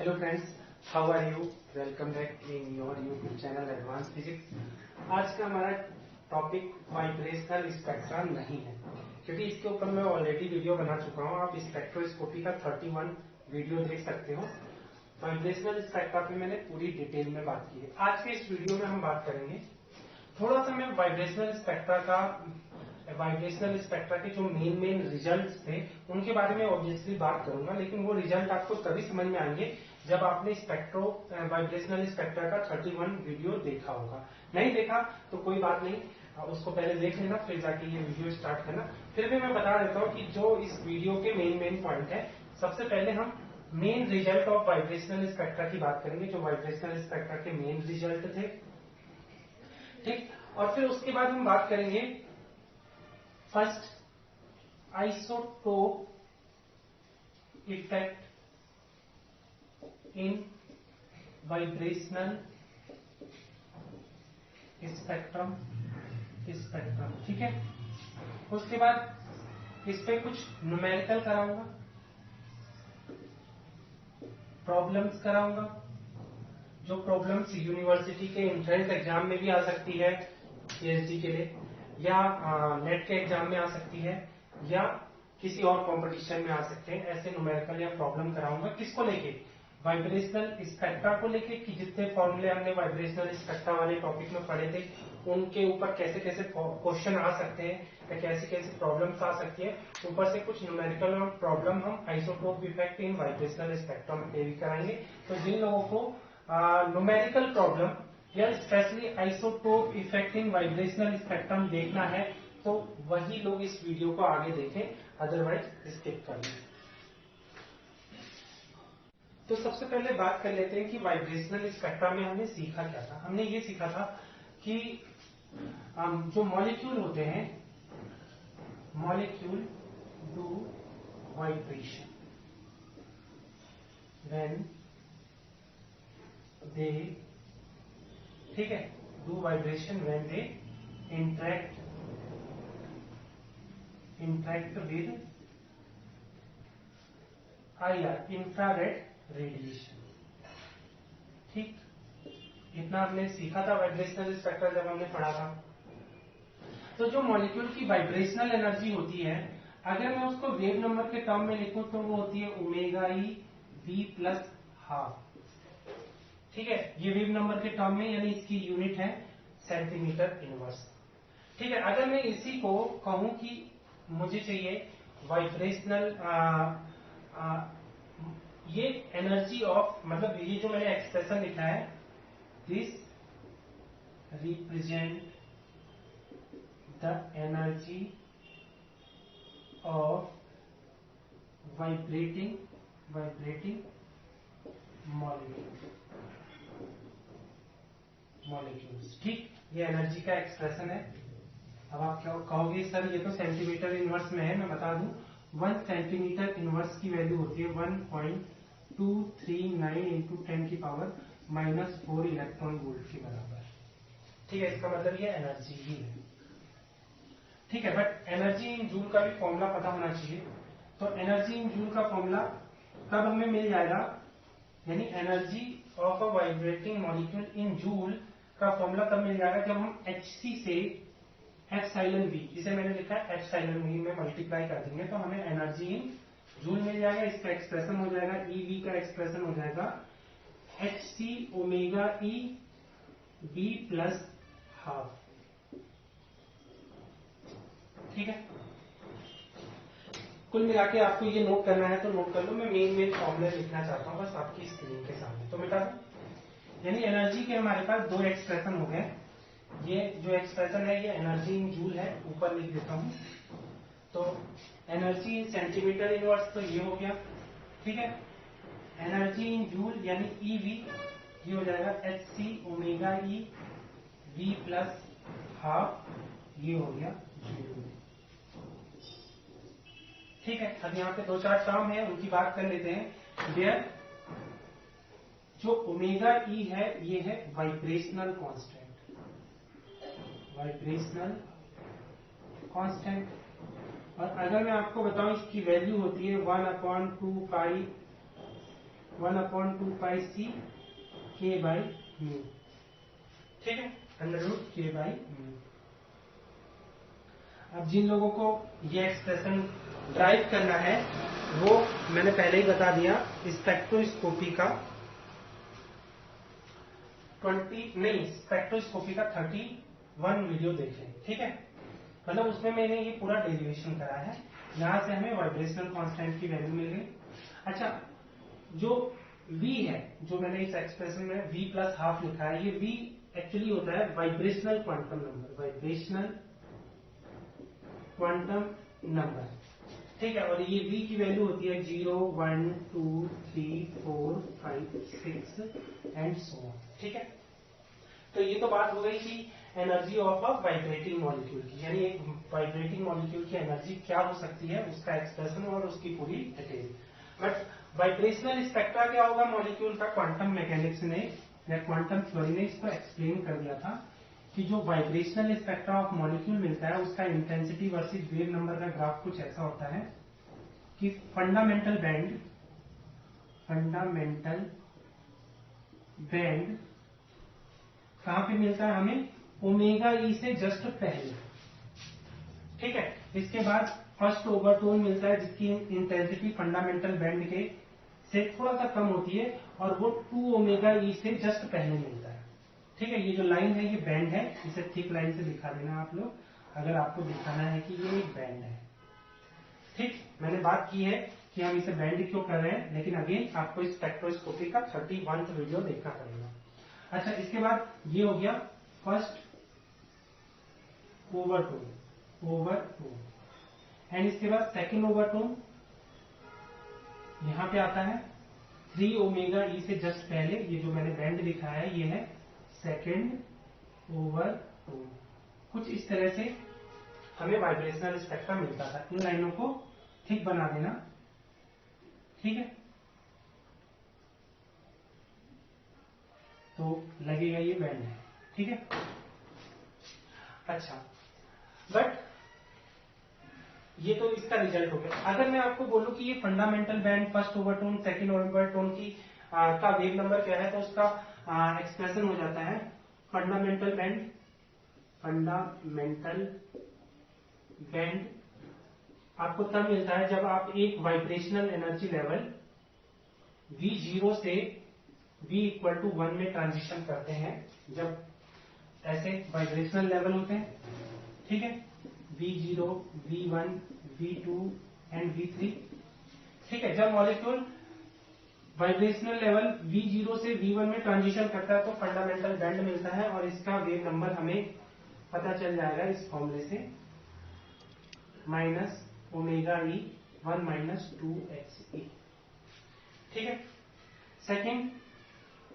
Hello friends, how are you? Welcome back in your YouTube channel advance physics. आज का हमारा topic vibrational spectra नहीं है, क्योंकि इसके ऊपर मैं ऑलरेडी वीडियो बना चुका हूं। आप स्पेक्ट्रोस्कोपी का 31 वीडियो देख सकते हो। वाइब्रेशनल स्पेक्ट्रा पे मैंने पूरी डिटेल में बात की है। आज के इस वीडियो में हम बात करेंगे थोड़ा सा मैं वाइब्रेशनल स्पेक्ट्रा के जो मेन रिजल्ट्स थे उनके बारे में ऑब्वियसली बात करूंगा, लेकिन वो रिजल्ट आपको तभी समझ में आएंगे जब आपने वाइब्रेशनल स्पेक्ट्रा का 31 वीडियो देखा होगा। नहीं देखा तो कोई बात नहीं, उसको पहले देख लेना, फिर जाके ये वीडियो स्टार्ट करना। फिर भी मैं बता देता हूँ कि जो इस वीडियो के मेन पॉइंट है। सबसे पहले हम main result of vibrational spectra की बात करेंगे, जो वाइब्रेशनल स्पेक्ट्रा के मेन रिजल्ट थे, ठीक। और फिर उसके बाद हम बात करेंगे first isotope effect in vibrational spectrum, ठीक है। उसके बाद इस पे कुछ न्यूमेरिकल कराऊंगा, प्रॉब्लम्स कराऊंगा, जो प्रॉब्लम्स यूनिवर्सिटी के एंट्रेंस एग्जाम में भी आ सकती है पीएचडी के लिए, या नेट के एग्जाम में आ सकती है, या किसी और कंपटीशन में आ सकते हैं। ऐसे न्यूमेरिकल या प्रॉब्लम कराऊंगा। किसको लेके? वाइब्रेशनल स्पेक्ट्रा को लेके, कि जितने फॉर्मूले हमने वाइब्रेशनल स्पेक्ट्रा वाले टॉपिक में पढ़े थे उनके ऊपर कैसे कैसे क्वेश्चन आ सकते हैं या कैसे कैसे प्रॉब्लम्स आ सकती है। ऊपर से कुछ न्यूमेरिकल और प्रॉब्लम हम isotope effect in vibrational spectrum पे भी कराएंगे। तो जिन लोगों को न्यूमेरिकल प्रॉब्लम या specially isotope effect in vibrational spectrum देखना है तो वही लोग इस वीडियो को आगे देखें, अदरवाइज स्किप कर लें। तो सबसे पहले बात कर लेते हैं कि वाइब्रेशनल स्पेक्ट्रा में हमने सीखा क्या था। हमने ये सीखा था कि जो मॉलिक्यूल होते हैं, molecule do vibration when they, ठीक है, do vibration when they interact with IR, infrared radiation, ठीक। इतना हमने सीखा था वाइब्रेशनल स्पेक्ट्रा जब हमने पढ़ा था। तो जो मॉलिक्यूल की वाइब्रेशनल एनर्जी होती है, अगर मैं उसको वेव नंबर के टर्म में लिखूं तो वो होती है omega E V plus half, ठीक है। ये वेव नंबर के टर्म में, यानी इसकी यूनिट है सेंटीमीटर इनवर्स, ठीक है। अगर मैं इसी को कहूं कि मुझे चाहिए वाइब्रेशनल ये एनर्जी ऑफ, मतलब ये जो मैंने एक्सप्रेशन लिखा है, this represent the energy of vibrating molecules, ठीक। ये एनर्जी का एक्सप्रेशन है। अब आप क्या कहोगे, सर ये तो सेंटीमीटर इनवर्स में है। मैं बता दूं, 1 सेंटीमीटर इनवर्स की वैल्यू होती है 1.239 इंटू 10 की पावर -4 इलेक्ट्रॉन वोल्ट के बराबर, ठीक है। इसका मतलब ये एनर्जी ही है, ठीक है। बट एनर्जी इन जूल का भी फॉर्मूला पता होना चाहिए। तो एनर्जी इन जूल का फॉर्मूला तब हमें मिल जाएगा, यानी energy of a vibrating molecule in joule का फॉर्मूला तब मिल जाएगा जब हम Hc से एप्सिलॉन वी, जिसे मैंने लिखा है एप्सिलॉन वी में मल्टीप्लाई कर देंगे तो हमें एनर्जी इन जूल मिल जाएगा। इसका एक्सप्रेशन हो जाएगा ईवी का एक्सप्रेशन हो जाएगा Hc omega E V plus half, ठीक है। कुल मिला के आपको ये नोट करना है तो नोट कर लो। मैं मेन फॉर्मूले लिखना चाहता हूँ बस आपकी स्क्रीन के सामने, तो मिटा दो। यानी एनर्जी के हमारे पास दो एक्सप्रेशन हो गए। ये जो एक्सप्रेशन है ये एनर्जी इन जूल है, ऊपर लिख देता हूं। तो एनर्जी इन सेंटीमीटर इनवर्स तो ये हो गया, ठीक है। एनर्जी इन जूल यानी ईवी, ये हो जाएगा Hc omega E V plus half, ये हो गया जूल, ठीक है। अब यहाँ पे 2-4 टर्म है, उनकी बात कर लेते हैं। वेयर जो ओमेगा ई है ये है वाइब्रेशनल कांस्टेंट, और अगर मैं आपको बताऊं इसकी वैल्यू होती है 1/2 पाई 1/2πc k/μ, ठीक है, √k/μ। अब जिन लोगों को ये एक्सप्रेशन ड्राइव करना है वो मैंने पहले ही बता दिया, स्पेक्ट्रोस्कोपी का 31 वीडियो देखें, ठीक है। मतलब उसमें मैंने ये पूरा डेरिवेशन करा है। यहां से हमें वाइब्रेशनल कांस्टेंट की वैल्यू मिल गई। अच्छा, जो v है, जो मैंने इस एक्सप्रेशन में v प्लस हाफ लिखा है, ये v एक्चुअली होता है vibrational quantum number, vibrational quantum number, ठीक है। और ये v की वैल्यू होती है 0, 1, 2, 3, 4, 5, 6 एंड सो ऑन, ठीक है। तो ये तो बात हो गई कि energy of a vibrating molecule की, यानी एक वाइब्रेटिंग मॉलिक्यूल की एनर्जी क्या हो सकती है, उसका एक्सप्रेशन और उसकी पूरी डिटेल। बट वाइब्रेशनल स्पेक्ट्रा क्या होगा मॉलिक्यूल का, क्वांटम मैकेनिक्स ने या क्वांटम थ्योरी ने इसको एक्सप्लेन कर दिया था कि जो वाइब्रेशनल स्पेक्ट्रा ऑफ मॉलिक्यूल मिलता है उसका इंटेंसिटी वर्सेस वेव नंबर का ग्राफ कुछ ऐसा होता है कि फंडामेंटल बैंड कहां पे मिलता है हमें, ओमेगा ई से जस्ट पहले, ठीक है। इसके बाद फर्स्ट ओवरटोन मिलता है जिसकी इंटेंसिटी फंडामेंटल बैंड के से थोड़ा सा कम होती है और वो 2 ओमेगा ई से जस्ट पहले मिलता है, ठीक है। ये जो लाइन है ये बैंड है, इसे थिक लाइन से दिखा देना आप लोग, अगर आपको दिखाना है कि ये एक बैंड है, ठीक। मैंने बात की है कि हम इसे बैंड क्यों कर रहे हैं, लेकिन अगेन आपको इस स्पेक्ट्रोस्कोपी का 31th वीडियो देखना पड़ेगा। अच्छा, इसके बाद ये हो गया फर्स्ट ओवरटोन एंड इसके बाद सेकेंड ओवरटोन यहां पे आता है 3 ओमेगा ई से जस्ट पहले, ये जो मैंने बैंड लिखा है ये है सेकेंड ओवरटोन। कुछ इस तरह से हमें वाइब्रेशनल स्पेक्ट्रम मिलता था। इन लाइनों को ठीक बना देना, ठीक है। तो लगेगा ये बैंड है, ठीक है। अच्छा, बट ये तो इसका रिजल्ट हो गया। अगर मैं आपको बोलूं कि ये fundamental band, first overtone, second overtone की का वेव नंबर क्या है, तो उसका एक्सप्रेशन हो जाता है फंडामेंटल बैंड आपको तब मिलता है जब आप एक वाइब्रेशनल एनर्जी लेवल V0 से V=1 में ट्रांजिशन करते हैं, जब ऐसे वाइब्रेशनल लेवल होते हैं, ठीक है, V0, V1, V2 and V3, ठीक है। जब मॉलिक्यूल वाइब्रेशनल लेवल V0 से V1 में ट्रांजिशन करता है तो फंडामेंटल बैंड मिलता है और इसका वेव नंबर हमें पता चल जाएगा इस फॉर्मूले से, minus omega e 1 minus 2xe, ठीक है। सेकेंड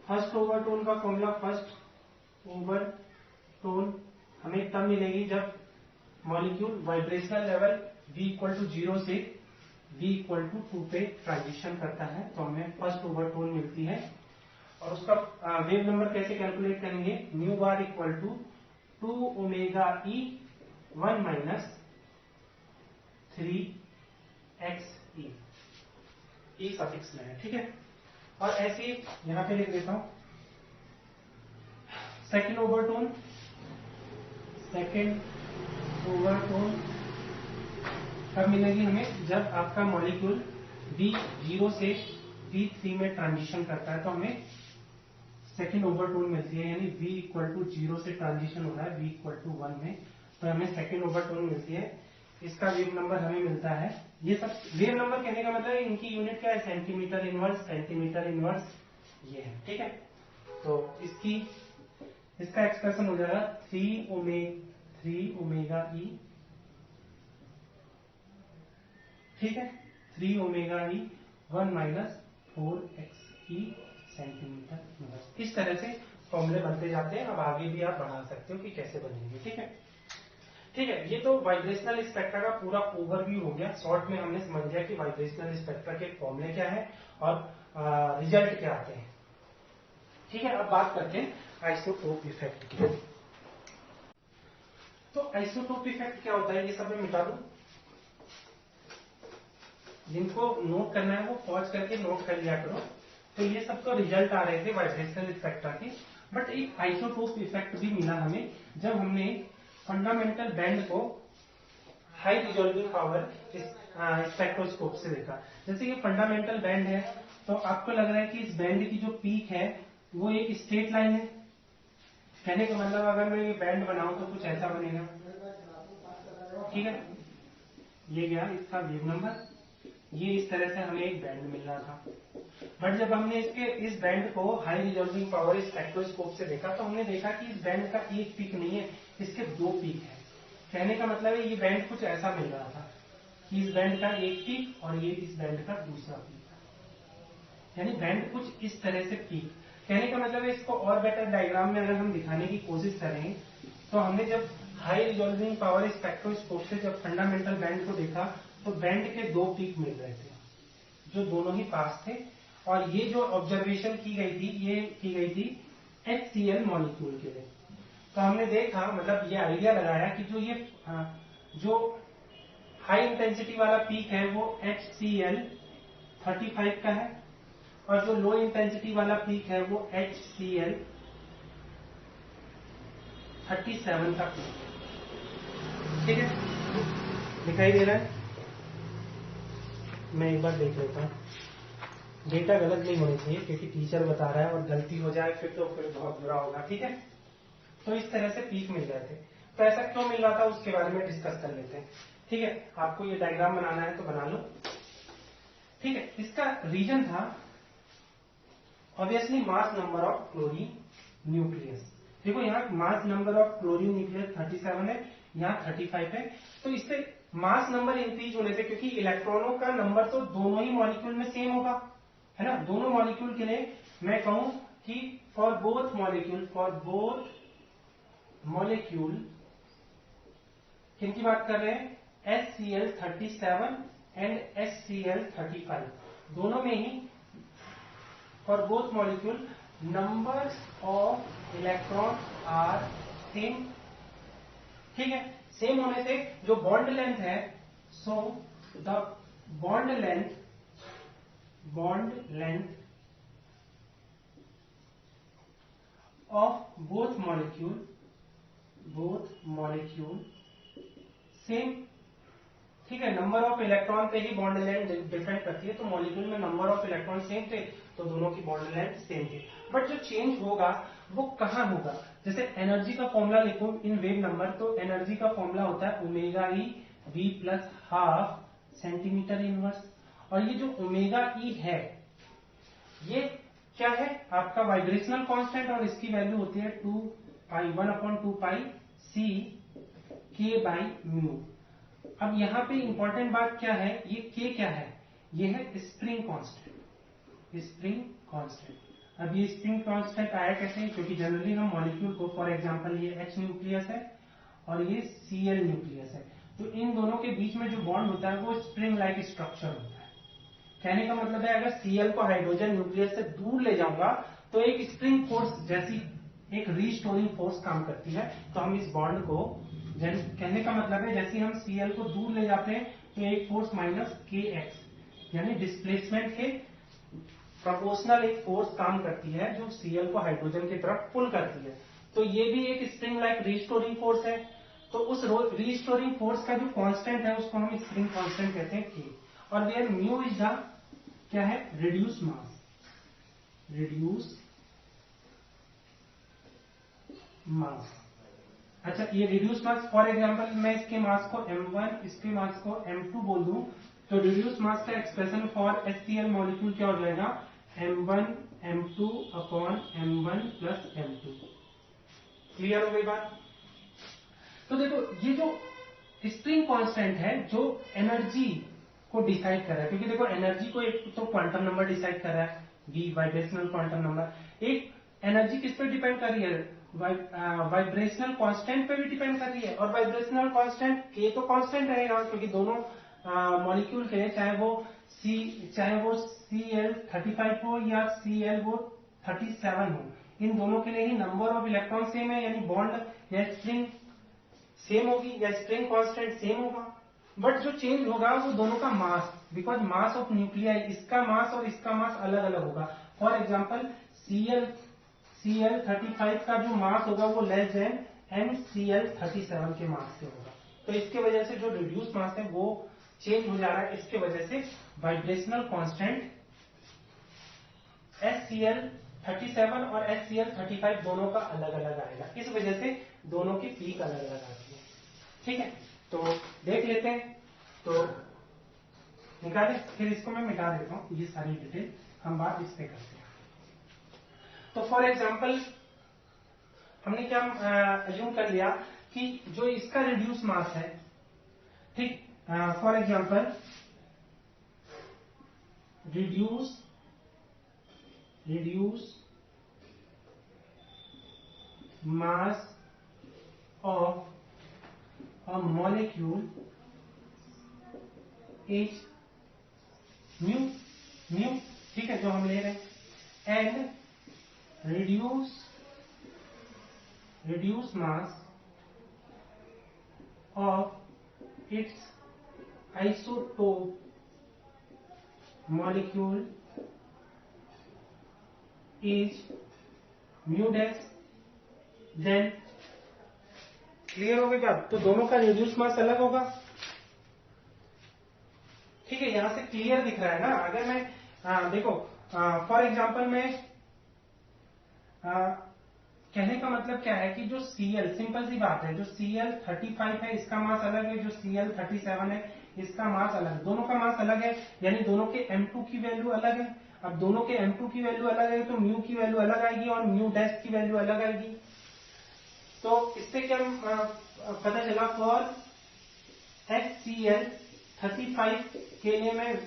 फर्स्ट ओवरटोन का फॉर्मूला, फर्स्ट ओवरटोन हमें तब मिलेगी जब मॉलिक्यूल वाइब्रेशनल लेवल V=0 से V=2 पे ट्रांजिशन करता है, तो हमें फर्स्ट ओवरटोन मिलती है। और उसका वेव नंबर कैसे कैलकुलेट करेंगे, nu bar equal to 2 omega e 1 minus 3xe, e suffix में है, ठीक है। और ऐसे यहां पे लिख देता हूं सेकेंड ओवरटोन कब मिलेगी हमें, जब आपका मॉलिक्यूल V0 से V3 में ट्रांजिशन करता है तो हमें सेकेंड ओवरटोन मिलती है, यानी V=0 से ट्रांजिशन हो रहा है V=1 में, तो हमें सेकेंड ओवरटोन मिलती है। इसका वेव नंबर हमें मिलता है, ये सब वेव नंबर कहने का मतलब इनकी यूनिट क्या है, सेंटीमीटर इनवर्स ये है, ठीक है। तो इसका एक्सप्रेशन हो जाएगा 3 ओमेगा ई, ठीक है, 3 omega e 1 minus 4xe centimetre inverse. इस तरह से फॉर्मूले बनते जाते हैं। अब आगे भी आप बढ़ा सकते हो कि कैसे बनेंगे, ठीक है। ठीक है, ये तो वाइब्रेशनल स्पेक्ट्रा का पूरा ओवरव्यू हो गया। शॉर्ट में हमने समझ लिया कि वाइब्रेशनल स्पेक्ट्रा के फॉर्मूले क्या है और रिजल्ट क्या आते हैं, ठीक है। अब बात करते हैं आइसोटोप इफेक्ट की। तो आइसोटोप इफेक्ट क्या होता है, ये सब मैं मिटा दूं। जिनको नोट करना है वो पॉज करके नोट कर लिया करो। तो ये सब तो रिजल्ट आ रहे थे वाइब्रेशनल स्पेक्ट्रा के, बट एक आइसोटोप इफेक्ट भी मिला हमें जब हमने फंडामेंटल बैंड को हाई रिजॉल्विंग पावर स्पेक्ट्रोस्कोप से देखा। जैसे ये फंडामेंटल बैंड है, तो आपको लग रहा है कि इस बैंड की जो पीक है वो एक स्ट्रेट लाइन है। कहने का मतलब अगर मैं ये बैंड बनाऊं तो कुछ ऐसा बनेगा, ठीक है। ये गया इसका वेव नंबर, ये इस तरह से हमें एक बैंड मिल रहा था। बट जब हमने इस बैंड को हाई रिजॉल्विंग पावर स्पेक्ट्रोस्कोप से देखा तो हमने देखा कि इस बैंड का एक पीक नहीं है, इसके दो पीक है। कहने का मतलब है ये बैंड कुछ ऐसा मिल रहा था कि इस बैंड का एक पीक और ये इस बैंड का दूसरा पीक, यानी बैंड कुछ इस तरह से पीक। कहने का मतलब है इसको और बेटर डायग्राम में अगर हम दिखाने की कोशिश करें तो हमने जब हाई रिजॉल्विंग पावर स्पेक्ट्रोस्कोप से जब फंडामेंटल बैंड को देखा तो बैंड के दो पीक मिल रहे थे जो दोनों ही पास थे, और ये जो ऑब्जर्वेशन की गई थी ये की गई थी HCl मॉलिक्यूल के लिए। तो हमने देखा, मतलब ये आइडिया लगाया कि जो हाई इंटेंसिटी वाला पीक है वो HCl 35 का है और जो लो इंटेंसिटी वाला पीक है वो HCl 37 का पीक है, ठीक है। दिखाई दे रहा है? मैं एक बार देख लेता हूँ, डेटा गलत नहीं होनी चाहिए क्योंकि टीचर बता रहा है और गलती हो जाए फिर बहुत बुरा होगा, ठीक है। तो इस तरह से पीक मिल रहे थे। तो ऐसा क्यों मिल रहा था उसके बारे में डिस्कस कर लेते हैं, ठीक है। आपको ये डायग्राम बनाना है तो बना लो, ठीक है। इसका रीजन था obviously mass number of chlorine nucleus. देखो यहाँ mass number of chlorine nucleus 37 है, यहाँ 35 है। तो इससे मास नंबर इंक्रीज होने से, क्योंकि इलेक्ट्रॉनों का नंबर तो दोनों ही मॉलिक्यूल में सेम होगा, है ना। दोनों मॉलिक्यूल के लिए मैं कहूं कि फॉर बोथ मॉलिक्यूल किनकी बात कर रहे हैं, HCl 37 एंड HCl 35, दोनों में ही for both molecule numbers of electron are same, ठीक है। सेम होने से जो बॉन्ड लेंथ है, so the bond length of both molecule same, ठीक है। नंबर ऑफ इलेक्ट्रॉन पे ही बॉन्ड लेंथ डिपेंड करती है, तो मॉलिक्यूल में नंबर ऑफ इलेक्ट्रॉन सेम थे तो दोनों की बॉन्ड लेंथ सेम थी। बट जो चेंज होगा वो कहाँ होगा, जैसे एनर्जी का फॉर्मूला लिखो इन वेव नंबर, तो एनर्जी का फॉर्मूला होता है omega E V plus half centimetre inverse. और ये जो ओमेगा ई है ये क्या है, आपका वाइब्रेशनल कांस्टेंट, और इसकी वैल्यू होती है 1/2 सी के बाई म्यू। अब यहाँ पे इंपॉर्टेंट बात क्या है, ये के क्या है, ये है स्प्रिंग कांस्टेंट। अब ये स्प्रिंग कांस्टेंट आया कैसे, क्योंकि जनरली हम मॉलिक्यूल को, फॉर एग्जांपल ये H न्यूक्लियस है और ये Cl न्यूक्लियस है, तो इन दोनों के बीच में जो बॉन्ड होता है वो स्प्रिंग लाइक स्ट्रक्चर होता है। कहने का मतलब है अगर Cl को हाइड्रोजन न्यूक्लियस से दूर ले जाऊंगा तो एक स्प्रिंग फोर्स जैसी एक रीस्टोरिंग फोर्स काम करती है। तो हम इस बॉन्ड को, कहने का मतलब है जैसे हम Cl को दूर ले जाते हैं तो एक फोर्स माइनस kx यानी डिस्प्लेसमेंट के प्रोपोर्शनल एक फोर्स काम करती है जो Cl को हाइड्रोजन की तरफ पुल करती है। तो ये भी एक स्प्रिंग लाइक रीस्टोरिंग फोर्स है। तो उस रीस्टोरिंग फोर्स का जो कांस्टेंट है उसको हम स्प्रिंग कांस्टेंट कहते हैं k, और वेयर म्यू इज द क्या है, रिड्यूस मास। अच्छा, ये रिड्यूस मास, फॉर एग्जांपल मैं इसके मास को m1 इसके मास को m2 बोल दूं, तो रिड्यूस मास का एक्सप्रेशन फॉर HCl मॉलिक्यूल क्या हो जाएगा, m1 m2 upon m1 plus m2। Clear हो गई बात। तो देखो ये जो स्प्रिंग कांस्टेंट है जो एनर्जी को डिसाइड कर रहा है, क्योंकि देखो एनर्जी को एक तो क्वांटम नंबर डिसाइड कर रहा है v वाइब्रेशनल क्वांटम नंबर, एक एनर्जी किस पे डिपेंड कर रही है, वाइब्रेशनल कांस्टेंट पे भी डिपेंड कर रही है। और वाइब्रेशनल कांस्टेंट k तो कांस्टेंट रहेगा क्योंकि दोनों मॉलिक्यूल के चाहे वो Cl 35 हो या Cl वो 37 हो, इन दोनों के लिए ही नंबर ऑफ इलेक्ट्रॉन सेम है, यानी बॉन्ड या स्प्रिंग सेम होगी या स्प्रिंग कांस्टेंट सेम होगा। बट जो चेंज होगा वो दोनों का मास, बिकॉज मास ऑफ न्यूक्लियाई, इसका मास और इसका मास अलग अलग होगा। फॉर एग्जाम्पल Cl35 का जो मास होगा वो लेस देन MCl37 के मास से होगा। तो इसके वजह से जो रिड्यूस मास है वो चेंज हो जा रहा है, इसके वजह से वाइब्रेशनल कांस्टेंट HCl37 और HCl35 दोनों का अलग अलग आएगा। इस वजह से दोनों की पीक अलग अलग आती है। ठीक है, तो देख लेते हैं, तो निकाले, फिर इसको मैं मिटा देता हूं, ये सारी डिटेल हम बात इस पे करते हैं। तो फॉर एग्जाम्पल हमने क्या अज्यूम कर लिया कि जो इसका रिड्यूस मास है, ठीक, for example reduce mass of a molecule is mu, ठीक है, जो हम ले रहे हैं, and reduce mass of its isotope molecule is mu dash, then clear हो गई बात। तो दोनों का रिड्यूस मास अलग होगा, ठीक है, यहां से क्लियर दिख रहा है ना। अगर मैं देखो फॉर एग्जांपल मैं कहने का मतलब क्या है कि जो Cl, सिंपल सी बात है, जो Cl35 है इसका मास अलग है, जो Cl37 है इसका मास अलग है, दोनों का मास अलग है, यानी दोनों के M2 की वैल्यू अलग है। अब दोनों के M2 की वैल्यू अलग है तो म्यू की वैल्यू अलग आएगी और म्यू डैश की वैल्यू अलग आएगी। तो इससे क्या पता चला, फॉर HCl35 के लिए मैं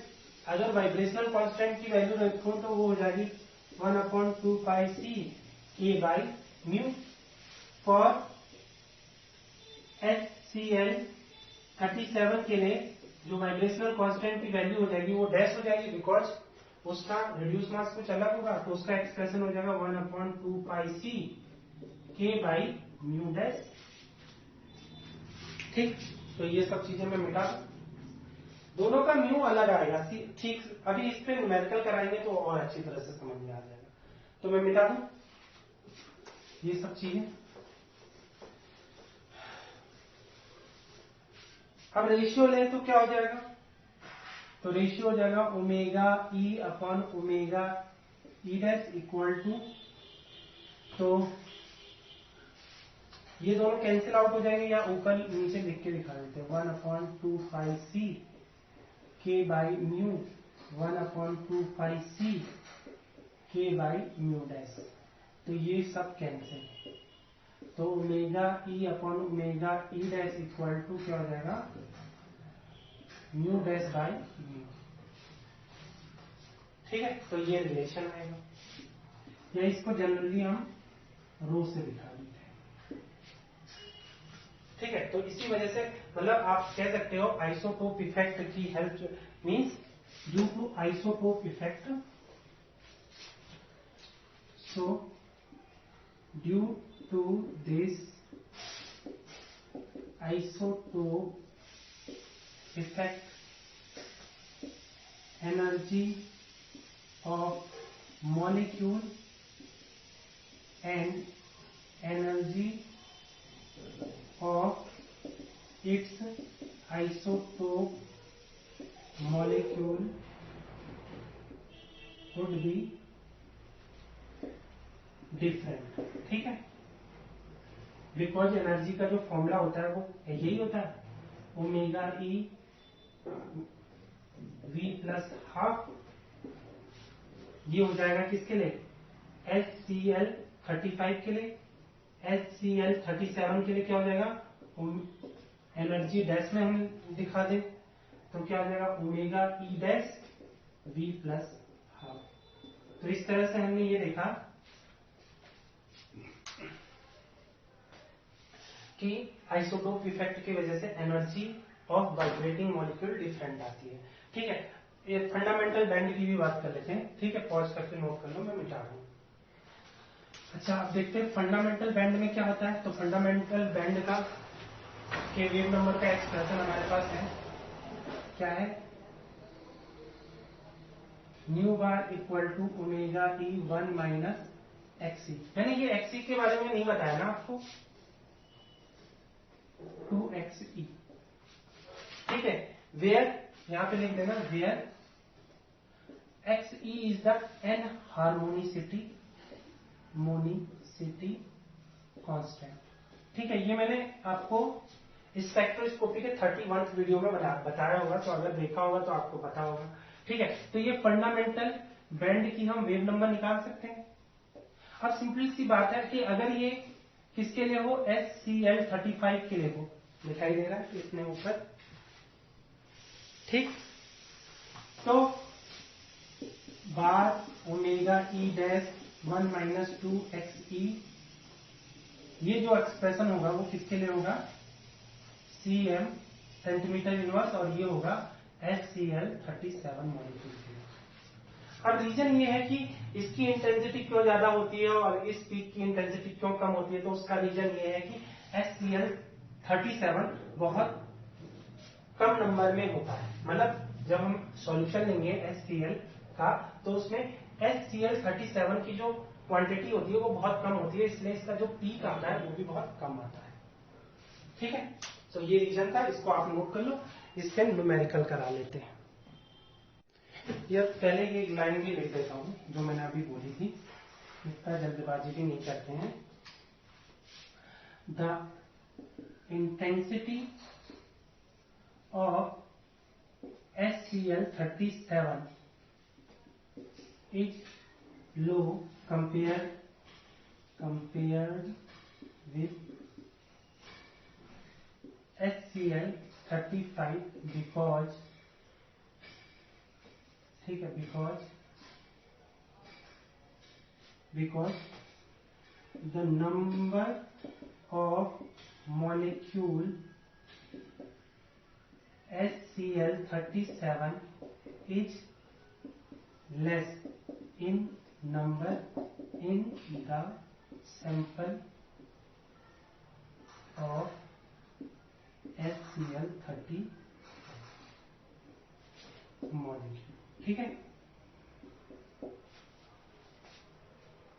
अगर वाइब्रेशनल कांस्टेंट की वैल्यू रखूं तो वो हो जाएगी 1/2πc K by mu. For HCl37 के लिए जो वाइब्रेशनल कांस्टेंट की वैल्यू हो जाएगी वो डैश हो जाएगी, बिकॉज उसका रिड्यूस मास कुछ अलग होगा, तो उसका एक्सप्रेशन हो जाएगा 1/2πc K by mu dash. ठीक, तो ये सब चीजें मैं मिटा दूं, दोनों का म्यू अलग आएगा। ठीक, अभी इस पे न्यूमेरिकल कराएंगे तो और अच्छी तरह से समझ में आ जाएगा। तो मैं मिटा दूं ये सब चीजें। अब रेशियो ले तो क्या हो जाएगा, तो रेशियो हो जाएगा omega e upon omega e dash equal to, तो ये दोनों कैंसिल आउट हो जाएंगे, या ऊपर नीचे लिख के दिखा देते हैं, 1/2πc K by mu 1/2πc K by mu dash. तो ये सब कैंसिल, तो omega e upon omega e dash equal to क्या हो जाएगा, म्यू डैश बाई म्यू। ठीक है, तो ये रिलेशन आएगा, या इसको जनरली हम रो से दिखा देते हैं। ठीक है, तो इसी वजह से मतलब आप कह सकते हो आइसोटोप इफेक्ट की help means due to isotope effect, so due to this isotope effect, energy of molecule and energy of its isotope molecule would be different। ठीक है, बिकॉज एनर्जी का जो फॉर्मूला होता है वो यही होता है, omega E V plus half, ये हो जाएगा किसके लिए, HCl35 के लिए। HCl37 के लिए क्या हो जाएगा, एनर्जी डैश में हम दिखा दें तो क्या हो जाएगा, omega e dash v plus half. तो इस तरह से हमने ये देखा कि आइसोटोप इफेक्ट की वजह से energy of vibrating molecule different आती है। ठीक है, ये फंडामेंटल बैंड की भी बात कर लेते हैं। ठीक है, पॉज करके नोट कर लो, मैं मिटा दूं। अच्छा, अब देखते हैं फंडामेंटल बैंड में क्या होता है। तो फंडामेंटल बैंड का के वेव नंबर का एक्सप्रेशन हमारे पास है क्या है, nu bar equal to omega e 1 minus x e. मैंने ये एक्सी के बारे में नहीं बताया ना आपको, 2xe। ठीक है, वेयर यहां पे लिख देना, where xe is the anharmonicity constant. ठीक है, ये मैंने आपको स्पेक्ट्रोस्कोपी के 31th वीडियो में बताया होगा, तो अगर देखा होगा तो आपको पता होगा। ठीक है, तो ये फंडामेंटल बैंड की हम वेव नंबर निकाल सकते हैं। अब सिंपल सी बात है कि अगर ये किसके लिए हो, SCl35 के लिए हो, दिखाई दे रहा है इसमें ऊपर। ठीक, तो bar omega e dash 1 minus 2xe, ये जो एक्सप्रेशन होगा वो किसके लिए होगा, cm सेंटीमीटर इनवर्स, और ये होगा SCl37 मॉलिक्यूल के लिए। अब रीजन ये है कि इसकी इंटेंसिटी क्यों ज्यादा होती है और इस पीक की इंटेंसिटी क्यों कम होती है, तो उसका रीजन ये है कि SCl37 बहुत कम नंबर में होता है। मतलब जब हम सॉल्यूशन लेंगे HCl का, तो उसमें SCl37 की जो क्वांटिटी होती है वो बहुत कम होती है, इसलिए इसका जो पीक आता है वो भी बहुत कम आता है। ठीक है, तो ये रीजन था, इसको आप नोट कर लो, इससे न्यूमेरिकल करा लेते हैं। ये पहले ये लाइन भी लिख देता हूं जो मैंने अभी बोली थी, इसका जल्दबाजी भी नहीं करते हैं। The intensity of SCl37 is low compared with SCl35 because, ठीक है, because the number of molecule SCl37 is less in number in the sample of SCl30 molecule. ठीक है,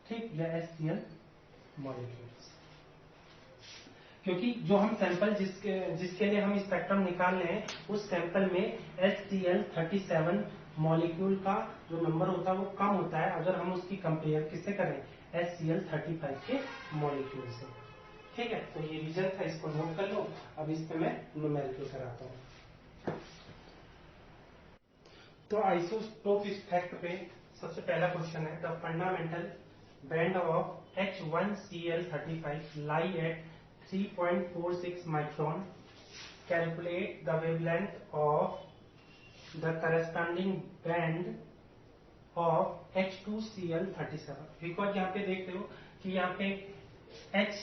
ठीक, या SCl मॉलिक्यूल्स, क्योंकि जो हम सैंपल जिसके लिए हम स्पेक्ट्रम निकाल रहे हैं, उस सैंपल में SCl37 मॉलिक्यूल का जो नंबर होता है वो कम होता है अगर हम उसकी कंपेयर किससे करें, SCl35 के मॉलिक्यूल से। ठीक है, तो ये रीजन था, इसको नोट कर लो। अब इस पे मैं न्यूमेरिकल कराता हूं। तो आइसोटोप इफेक्ट पे सबसे पहला क्वेश्चन है, the fundamental band of H1Cl35 lie at 3.46 micron. Calculate the wavelength of the corresponding band of H2Cl37. Because यहाँ पे देख रहे हो कि यहाँ पे H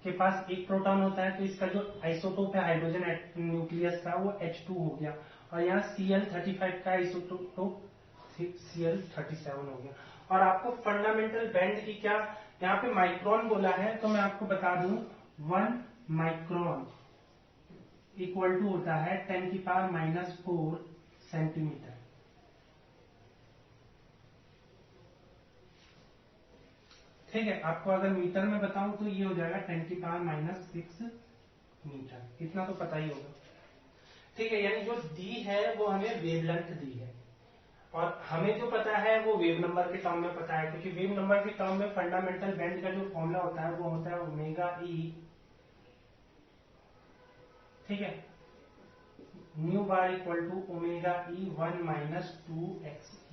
के पास एक प्रोटॉन होता है, तो इसका जो आइसोटोप है हाइड्रोजन न्यूक्लियस का वो H2 हो गया, और यहाँ Cl35 का आइसोटोप Cl37 हो गया। और आपको फंडामेंटल बैंड की क्या यहाँ पे माइक्रोन बोला है, तो मैं आपको बता दूं 1 माइक्रोन इक्वल टू होता है 10⁻⁴ सेंटीमीटर। ठीक है, आपको अगर मीटर में बताऊं तो ये हो जाएगा 10⁻⁶ मीटर, इतना तो पता ही होगा। ठीक है, यानी जो दी है वो हमें वेवलेंथ दी है, और हमें जो पता है वो वेव नंबर के टर्म में पता है, क्योंकि वेव नंबर के टर्म में फंडामेंटल बैंड का जो फॉर्मूला होता है वो होता है ओमेगा ई, ठीक है, nu bar equal to omega e 1 minus 2xe।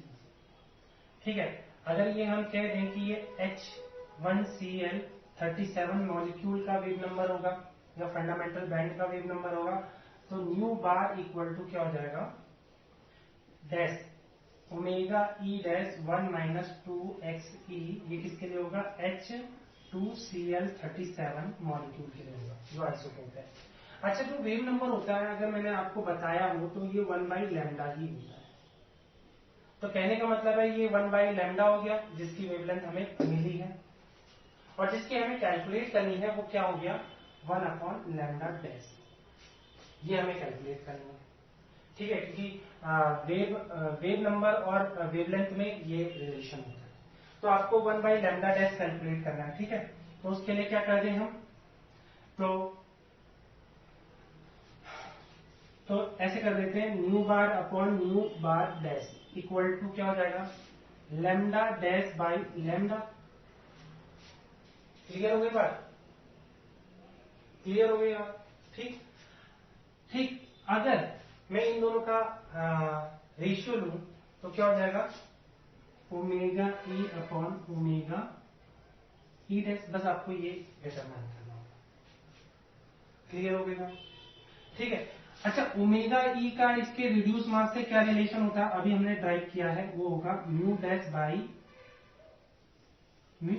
ठीक है, अगर ये हम कह दें कि ये H1Cl37 मॉलिक्यूल का वेव नंबर होगा या फंडामेंटल बैंड का वेव नंबर होगा, तो न्यू बार इक्वल टू क्या हो जाएगा, dash omega e dash 1 minus 2xe, ये किसके लिए होगा, H2Cl37 मॉलिक्यूल के लिए होगा जो आइसोटोप है। अच्छा, जो वेव नंबर होता है अगर मैंने आपको बताया हो तो ये 1/λ ही होता है। तो कहने का मतलब है ये 1/λ हो गया, जिसकी वेवलेंथ हमें मिली है, और जिसकी हमें कैलकुलेट करनी है वो क्या हो गया, 1/λ डैश, ये हमें कैलकुलेट करनी है। ठीक है, क्योंकि वेव नंबर और वेवलेंथ में ये रिलेशन होता है। तो आपको 1/λ' कैलकुलेट करना है। ठीक है, तो उसके लिए क्या कर दें हम, तो ऐसे कर देते हैं, nu bar upon nu bar dash equal to क्या हो जाएगा, lambda dash by lambda. Clear हो गई बात, क्लियर हो गई बात। ठीक ठीक, अगर मैं इन दोनों का रेशियो लूं तो क्या हो जाएगा, omega e upon omega e dash. बस आपको ये डिटरमाइन करना होगा। क्लियर हो गई बात, ठीक है। अच्छा, ओमेगा ई का इसके रिड्यूस मास से क्या रिलेशन होता है, अभी हमने ड्राइव किया है, वो होगा म्यू डैश बाई म्यू।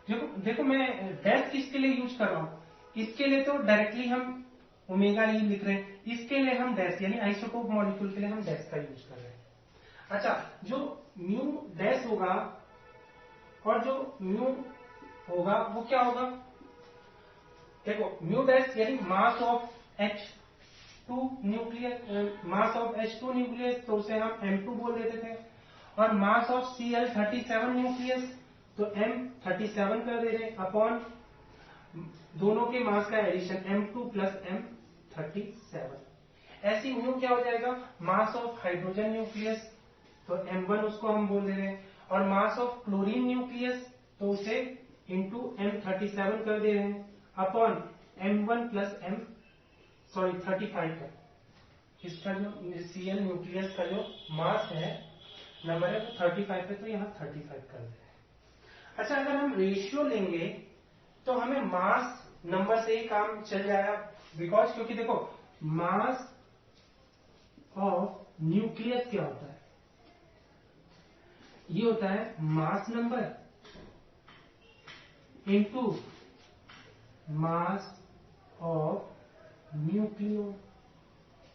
देखो देखो, मैं डैश किसके लिए यूज कर रहा हूं, इसके लिए तो डायरेक्टली हम ओमेगा ई लिख रहे हैं, इसके लिए हम डैश यानी आइसोटोप मॉलिक्यूल के लिए हम डैश का यूज कर रहे हैं। अच्छा, जो म्यू डैश होगा और जो म्यू होगा वो क्या होगा, देखो म्यू डैश यानी mass of H2 nucleus, mass of H2 nucleus, तो उसे हम M2 बोल देते थे, और मास ऑफ Cl37 न्यूक्लियस तो M37 कर दे रहे, अपॉन दोनों के मास का एडिशन M2 प्लस M37। ऐसी म्यू क्या हो जाएगा, मास ऑफ हाइड्रोजन न्यूक्लियस तो M1 उसको हम बोल दे रहे हैं, और मास ऑफ क्लोरीन न्यूक्लियस तो उसे इंटू M37 कर दे रहे हैं, अपॉन M1 प्लस सॉरी 35 है। इसका जो Cl न्यूक्लियस का जो मास है नंबर है वो 35 है, तो यहाँ 35 कर दे रहे हैं। अच्छा, अगर हम रेशियो लेंगे तो हमें मास नंबर से ही काम चल जाएगा, बिकॉज क्योंकि देखो मास ऑफ न्यूक्लियस क्या होता है, ये होता है mass number into mass of nucleon.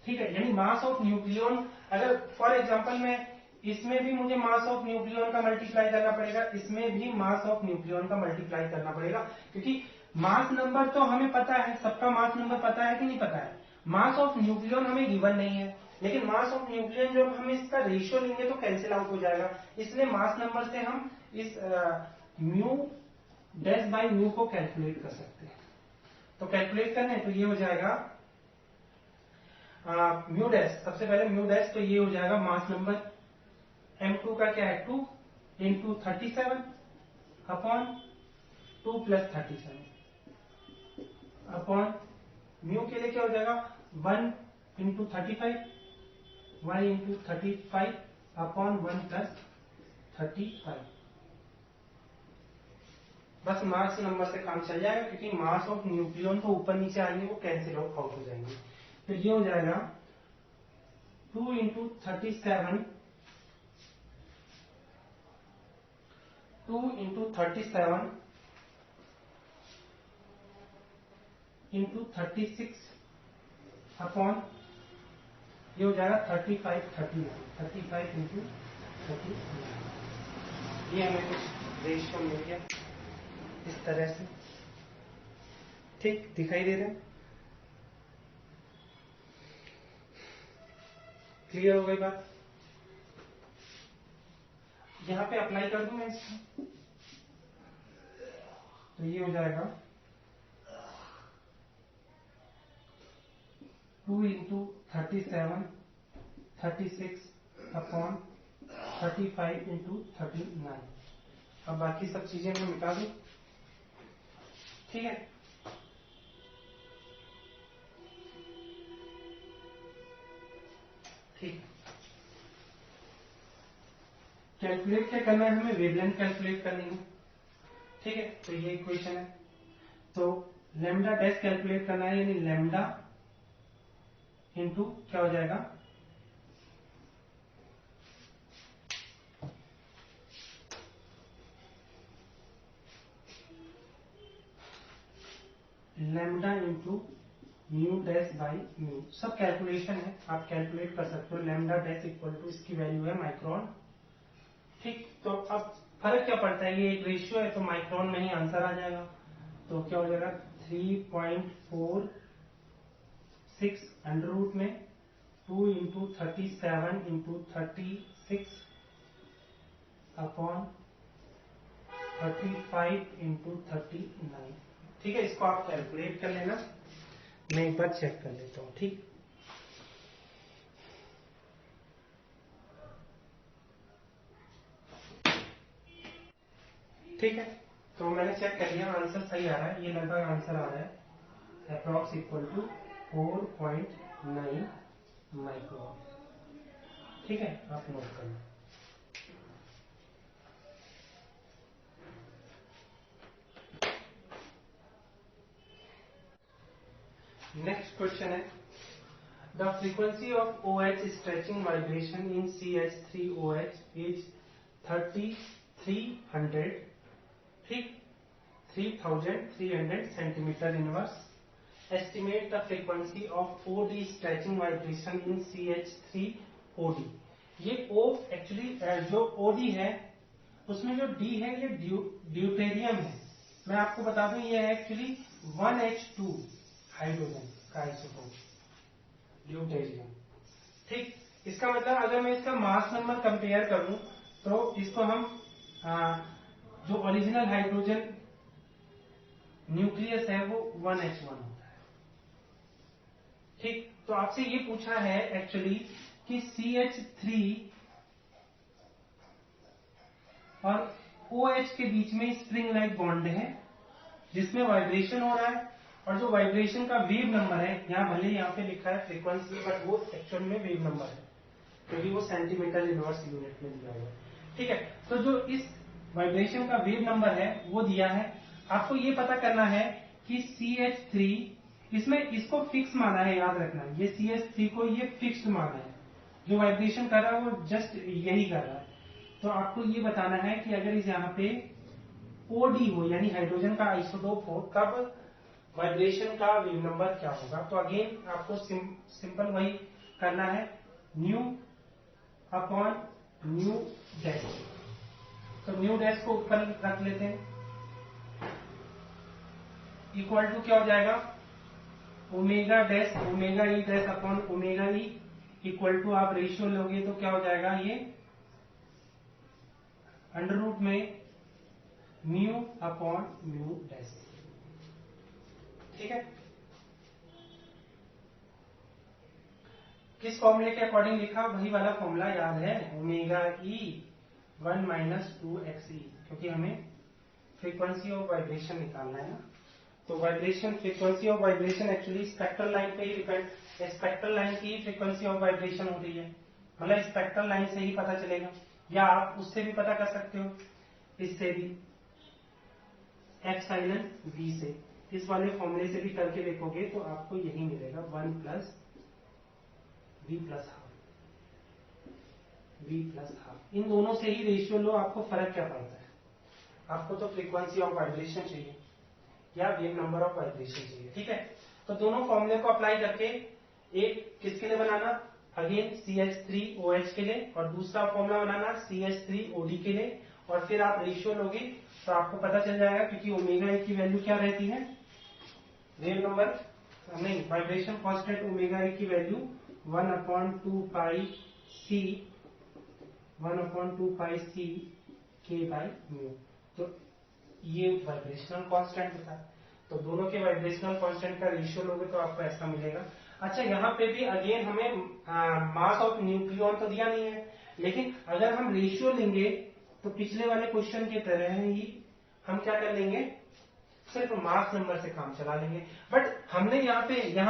ठीक है, यानी मास ऑफ न्यूक्लियन, अगर फॉर एग्जांपल में इसमें भी मुझे मास ऑफ न्यूक्लियन का मल्टीप्लाई करना पड़ेगा, इसमें भी मास ऑफ न्यूक्लियन का मल्टीप्लाई करना पड़ेगा, क्योंकि मास नंबर तो हमें पता है, सबका मास नंबर पता है कि नहीं पता है। मास ऑफ न्यूक्लियन हमें गिवन नहीं है, लेकिन मास ऑफ न्यूक्लियन जब हम इसका रेशियो लेंगे तो कैंसिल आउट हो जाएगा, इसलिए मास नंबर से हम इस म्यू डैश बाई म्यू को कैलकुलेट कर सकते हैं। तो कैलकुलेट करने तो ये हो जाएगा म्यू डैश, सबसे पहले म्यू डैश, तो ये हो जाएगा मास नंबर M2 का क्या है 2 into 37 upon 2 plus 37 upon mu के लिए क्या हो जाएगा 1 इंटू 35 1 इंटू 35 अपॉन 1 प्लस 35। बस मास नंबर से काम चल जाएगा, क्योंकि मास ऑफ न्यूक्लियन तो ऊपर नीचे आएंगे वो कैंसिल आउट हो जाएंगे। तो ये हो जाएगा 2 इंटू 37 2 इंटू 37 इंटू 36 अपॉन ये हो जाएगा 35 इंटू 39। ये हमें कुछ रेशियो मिल गया इस तरह से। ठीक दिखाई दे रहा है, क्लियर हो गई बात। यहां पे अप्लाई कर दूं मैं इसको, तो ये हो जाएगा 2 इंटू 37 36 अपॉन 35 इंटू 39। अब बाकी सब चीजें मैं मिटा दूं, ठीक है। ठीक, कैलकुलेट क्या करना है हमें, वेवलेंथ कैलकुलेट करनी है। ठीक है, तो ये इक्वेशन है, तो लैम्डा डैश कैलकुलेट करना है, यानी लैम्डा इंटू क्या हो जाएगा lambda into mu dash by mu. सब कैलकुलेशन है, आप कैलकुलेट कर सकते हो। लैम्डा डैश इक्वल टू इसकी वैल्यू है माइक्रोन। ठीक, तो अब फर्क क्या पड़ता है, ये एक रेशियो है तो माइक्रोन में ही आंसर आ जाएगा। तो क्या हो जाएगा 3.46 अंडर रूट में 2 इंटू 37 इंटू 36 अपॉन 35 इंटू 39। ठीक है, इसको आप कैलकुलेट कर लेना, मैं एक बार चेक कर लेता हूं। ठीक, ठीक है, तो मैंने चेक कर लिया, आंसर सही आ रहा है। ये लगभग आंसर आ रहा है अप्रॉक्स इक्वल टू 4.9 माइक्रो। ठीक है, आप नोट करना। नेक्स्ट क्वेश्चन है, the frequency of OH stretching vibration in CH3OH is 3300, ठीक, 3300 centimetre inverse. Estimate the frequency of OD stretching vibration in CH3OD। ये O एक्चुअली जो OD है उसमें जो D है ये ड्यूटेरियम है। मैं आपको बता दूं ये है एक्चुअली 1H2 हाइड्रोजन का आइसोटोप ड्यूटेरियम। ठीक, इसका मतलब अगर मैं इसका मास नंबर कंपेयर करूं तो इसको हम जो ओरिजिनल हाइड्रोजन न्यूक्लियस है वो 1H1 होता है। ठीक, तो आपसे ये पूछा है एक्चुअली कि CH3 और OH के बीच में स्प्रिंग लाइक बॉन्ड है जिसमें वाइब्रेशन हो रहा है, और जो वाइब्रेशन का वेव नंबर है, यहाँ भले यहाँ पे लिखा है फ्रीक्वेंसी बट वो एक्चुअल में वेव नंबर है क्योंकि वो सेंटीमीटर इनवर्स यूनिट में दिया हुआ है। ठीक है, तो जो इस वाइब्रेशन का वेव नंबर है वो दिया है। आपको ये पता करना है कि CH3 इसमें इसको फिक्स माना है, याद रखना, ये CH3 को ये फिक्स्ड माना है, जो वाइब्रेशन कर रहा है वो जस्ट यही कर रहा है। तो आपको ये बताना है कि अगर इस यहाँ पे OD हो यानी हाइड्रोजन का आइसोटोप हो तब वाइब्रेशन का वेव नंबर क्या होगा। तो अगेन आपको सिंपल वही करना है, न्यू अपॉन न्यू डैश। तो न्यू डैश को ऊपर रख लेते हैं, इक्वल टू क्या हो जाएगा, omega dash omega e dash upon omega e, equal to आप रेशियो लोगे तो क्या हो जाएगा, ये अंडर रूट में म्यू अपॉन म्यू डैश। ठीक है, किस फॉर्मूले के अकॉर्डिंग लिखा, वही वाला फॉर्मूला याद है, ओमेगा ई 1 माइनस 2xe, क्योंकि हमें फ्रीक्वेंसी ऑफ वाइब्रेशन निकालना है ना। तो vibration frequency of vibration actually spectral line पे ही डिपेंड, स्पेक्ट्रल लाइन की फ्रीक्वेंसी ऑफ वाइब्रेशन हो रही है, मतलब स्पेक्ट्रल लाइन से ही पता चलेगा, या आप उससे भी पता कर सकते हो, इससे भी एप्सिलॉन v से, इस वाले फॉर्मूले से भी करके देखोगे तो आपको यही मिलेगा 1 प्लस v प्लस हाफ। इन दोनों से ही रेशियो लो, आपको फर्क क्या पड़ता है, आपको तो फ्रीक्वेंसी ऑफ वाइब्रेशन चाहिए या वेव नंबर ऑफ वाइब्रेशन चाहिए। ठीक है, तो दोनों फॉर्मूले को अप्लाई करके एक किसके लिए बनाना, अगेन CH3OH के लिए, और दूसरा फॉर्मूला बनाना CH3OD के लिए, और फिर आप रेशियो लोगे तो आपको पता चल जाएगा, क्योंकि ओमेगा ए की वैल्यू क्या रहती है, वेव नंबर नहीं, वाइब्रेशन कांस्टेंट ओमेगा ए की वैल्यू 1/2 k बाई म्यू। तो ये वाइब्रेशनल कांस्टेंट होता है, तो दोनों के वाइब्रेशनल कांस्टेंट का रेशियो लोगे तो आपको ऐसा मिलेगा। अच्छा, यहाँ पे भी अगेन हमें मास ऑफ न्यूक्लियॉन तो दिया नहीं है, लेकिन अगर हम रेशियो लेंगे तो पिछले वाले क्वेश्चन की तरह ही हम क्या कर लेंगे, सिर्फ मास नंबर से काम चला लेंगे। बट हमने यहाँ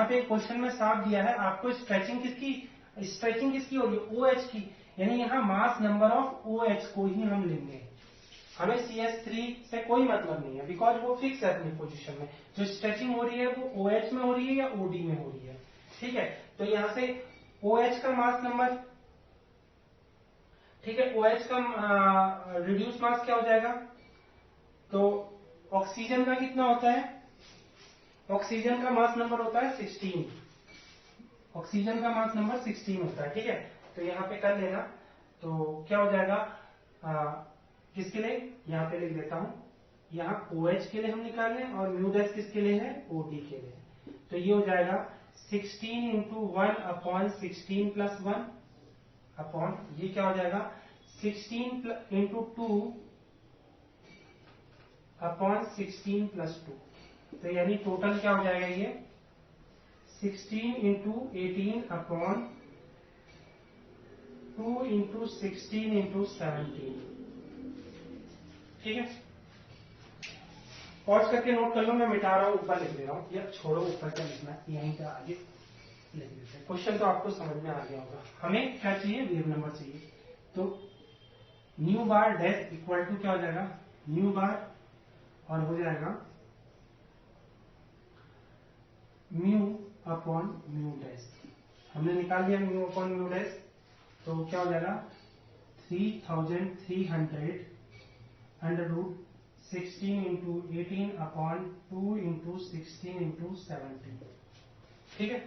पे क्वेश्चन में साफ दिया है आपको स्ट्रेचिंग किसकी हो रही है, OH की, यानी यहाँ मास नंबर ऑफ OH को ही हम लेंगे, हमें CH3 से कोई मतलब नहीं है, बिकॉज वो फिक्स है अपनी पोजीशन में। जो स्ट्रेचिंग हो रही है वो OH में हो रही है या OD में हो रही है। ठीक है, तो यहां से OH का मास नंबर, ठीक है, OH का रिड्यूस मास क्या हो जाएगा, तो ऑक्सीजन का कितना होता है, ऑक्सीजन का मास नंबर होता है 16, ऑक्सीजन का मास नंबर 16 होता है। ठीक है, तो यहाँ पे कर लेना, तो क्या हो जाएगा, किसके लिए, यहाँ पे लिख देता हूं, यहाँ OH के लिए हम निकाल लें, और म्यू डैश किसके लिए है, OD के लिए। तो ये हो जाएगा 16 इंटू 1 अपॉन 16 प्लस 1 अपॉन ये क्या हो जाएगा 16 इंटू 2 अपॉन 16 प्लस 2। तो यानी टोटल क्या हो जाएगा ये 16 इंटू 18 अपॉन 2 इंटू 16 इंटू 17। ठीक है, पॉज करके नोट कर लो, मैं मिटा रहा हूं, ऊपर लिख दे रहा हूं, या छोड़ो ऊपर क्या लिखना, यहीं पे आगे लिख देते हैं। क्वेश्चन तो आपको समझ में आ गया होगा। हमें क्या चाहिए, वेव नंबर चाहिए। तो nu bar dash equal to क्या हो जाएगा, न्यू बार और हो जाएगा म्यू अपॉन म्यू डैश। हमने निकाल लिया म्यू अपॉन म्यू डैश, तो क्या हो जाएगा 3300 अंडर रूट 16 इंटू 18 अपॉन 2 इंटू 16 इंटू 17। ठीक है,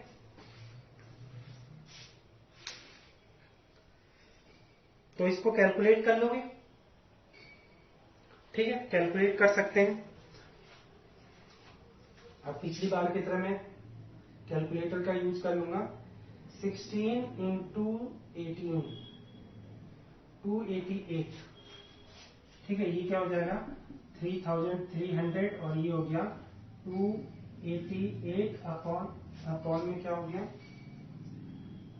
तो इसको कैलकुलेट कर लोगे। ठीक है, कैलकुलेट कर सकते हैं। अब पिछली बार की तरह मैं कैलकुलेटर का यूज कर लूंगा। 16 इंटू 18 288। ठीक है, ये क्या हो जाएगा 3300 और ये हो गया 288 अपॉन में क्या हो गया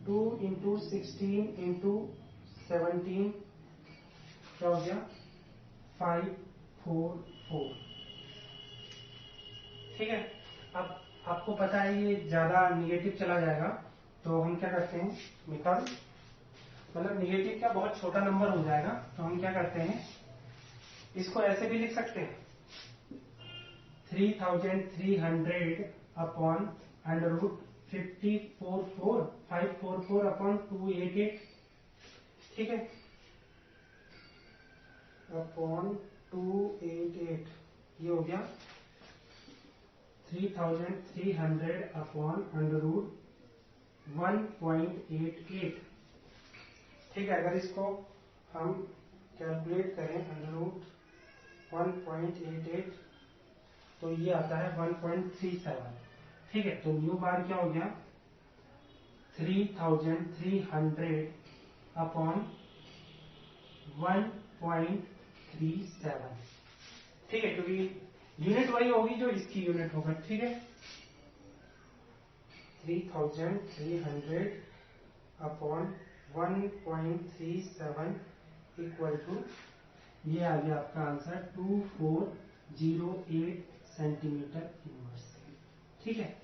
2 इंटू 16 इंटू 17 क्या हो गया 544। ठीक है, अब आपको पता है ये ज्यादा निगेटिव चला जाएगा, तो हम क्या करते हैं निकाल, मतलब निगेटिव क्या बहुत छोटा नंबर हो जाएगा, तो हम क्या करते हैं इसको ऐसे भी लिख सकते हैं 3300 अपॉन अंडर रूट 544 अपॉन 288। ठीक है, अपॉन 288 ये हो गया 3300 अपॉन अंडर रूट 1.88। ठीक है, अगर इसको हम कैलकुलेट करें अंडर रूट 1.88 तो ये आता है 1.37। ठीक है, तो न्यू बार क्या हो गया 3300 अपॉन 1.37। ठीक है, क्योंकि यूनिट वही होगी जो इसकी यूनिट होगा। ठीक है, 3300 अपॉन 1.37 इक्वल टू ये आ गया आपका आंसर 2408 सेंटीमीटर इनवर्स। ठीक है,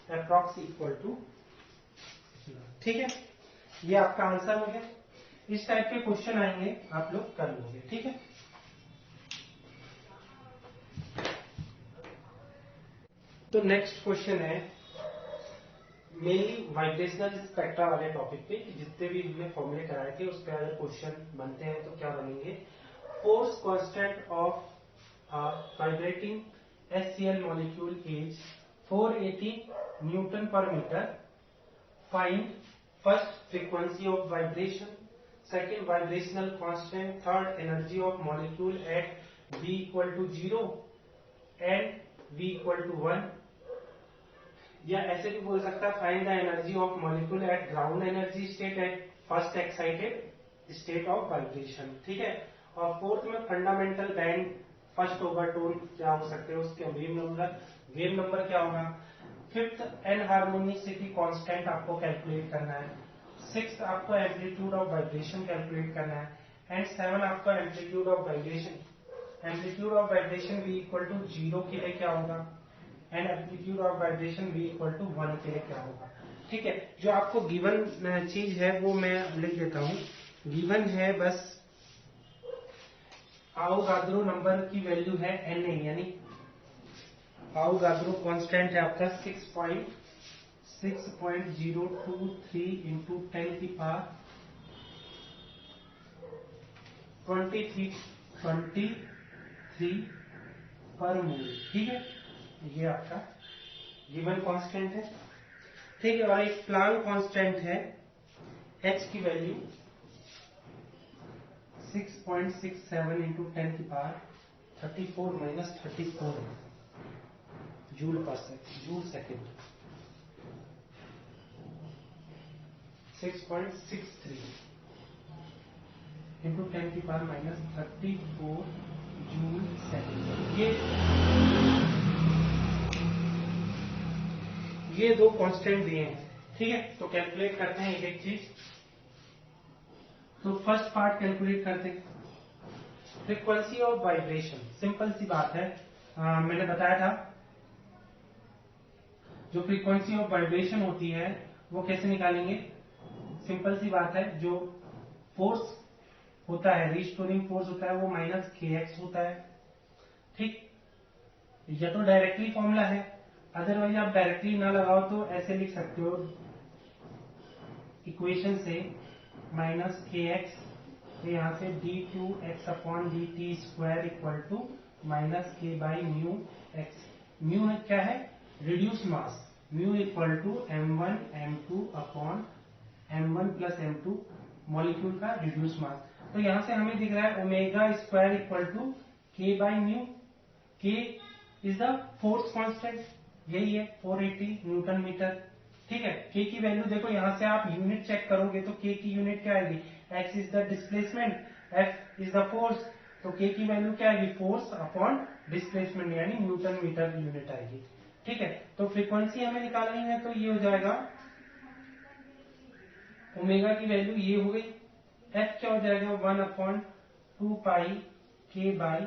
अप्रॉक्स इक्वल टू। ठीक है, ये आपका आंसर हो गया। इस टाइप के क्वेश्चन आएंगे, आप लोग कर लोगे। ठीक है, तो नेक्स्ट क्वेश्चन है मेनली वाइब्रेशनल स्पेक्ट्रा वाले टॉपिक पे। जितने भी हमने फॉर्मूले कराए थे उस पर अगर क्वेश्चन बनते हैं तो क्या बनेंगे, force constant of vibrating HCl molecule is 480 Newton per meter. Find first frequency of vibration, second vibrational constant, third energy of molecule at V equal to 0 and V equal to 1. या ऐसे भी बोल सकता है find the energy of molecule eight ground energy state at first excited state of vibration. ठीक है, और fourth में फंडामेंटल बैंड फर्स्ट ओवरटोन क्या हो सकते हैं, उसके वेव नंबर क्या होगा। फिफ्थ एनहार्मोनिसिटी कांस्टेंट आपको कैलकुलेट करना है। सिक्स्थ आपको एम्पलीट्यूड ऑफ वाइब्रेशन कैलकुलेट करना है। एंड सेवन आपको amplitude of vibration V equal to 0 के लिए क्या होगा, and amplitude of vibration V equal to 1 के लिए क्या होगा। ठीक है, जो आपको गिवन चीज है वो मैं लिख देता हूं। गिवन है बस आवोगाद्रो नंबर की वैल्यू है Na, यानी आवोगाद्रो कांस्टेंट है आपका 6.023 इंटू 10 की पावर 23 पर मोल। ठीक है, ये आपका गिवन कांस्टेंट है। ठीक है, और एक प्लांक कांस्टेंट है H की वैल्यू 6.67 इंटू 10 की power 34 joule second. 6.63 into 10⁻⁻34 joule second. ये दो कांस्टेंट दिए हैं, ठीक है। तो कैलकुलेट करते हैं एक एक चीज। तो फर्स्ट पार्ट कैलकुलेट करते हैं, फ्रीक्वेंसी ऑफ वाइब्रेशन। सिंपल सी बात है, मैंने बताया था जो फ्रीक्वेंसी ऑफ वाइब्रेशन होती है वो कैसे निकालेंगे। सिंपल सी बात है, जो फोर्स होता है, रिस्टोरिंग फोर्स होता है, वो -kx होता है, ठीक। या तो डायरेक्टली फॉर्मूला है, अदरवाइज आप डायरेक्टली ना लगाओ तो ऐसे लिख सकते हो इक्वेशन से -kx, तो यहां से d2x/dt² equal to -k/μx। Mu क्या है, reduce mass, mu equal to m1 m1 plus m2 molecule का रिड्यूस मास। तो यहां से हमें दिख रहा है ω² equal to k/μ। k is the force constant, यही है 480 न्यूटन मीटर, ठीक है। k की वैल्यू देखो, यहां से आप यूनिट चेक करोगे तो k की यूनिट क्या आएगी, x is the displacement, f is the force, तो k की वैल्यू क्या आएगी, फोर्स अपॉन डिस्प्लेसमेंट यानी न्यूटन मीटर यूनिट आएगी, ठीक है। तो फ्रीक्वेंसी हमें निकालनी है, तो ये हो जाएगा ओमेगा की वैल्यू ये हो गई, f क्या हो जाएगा 1/2πk/μ,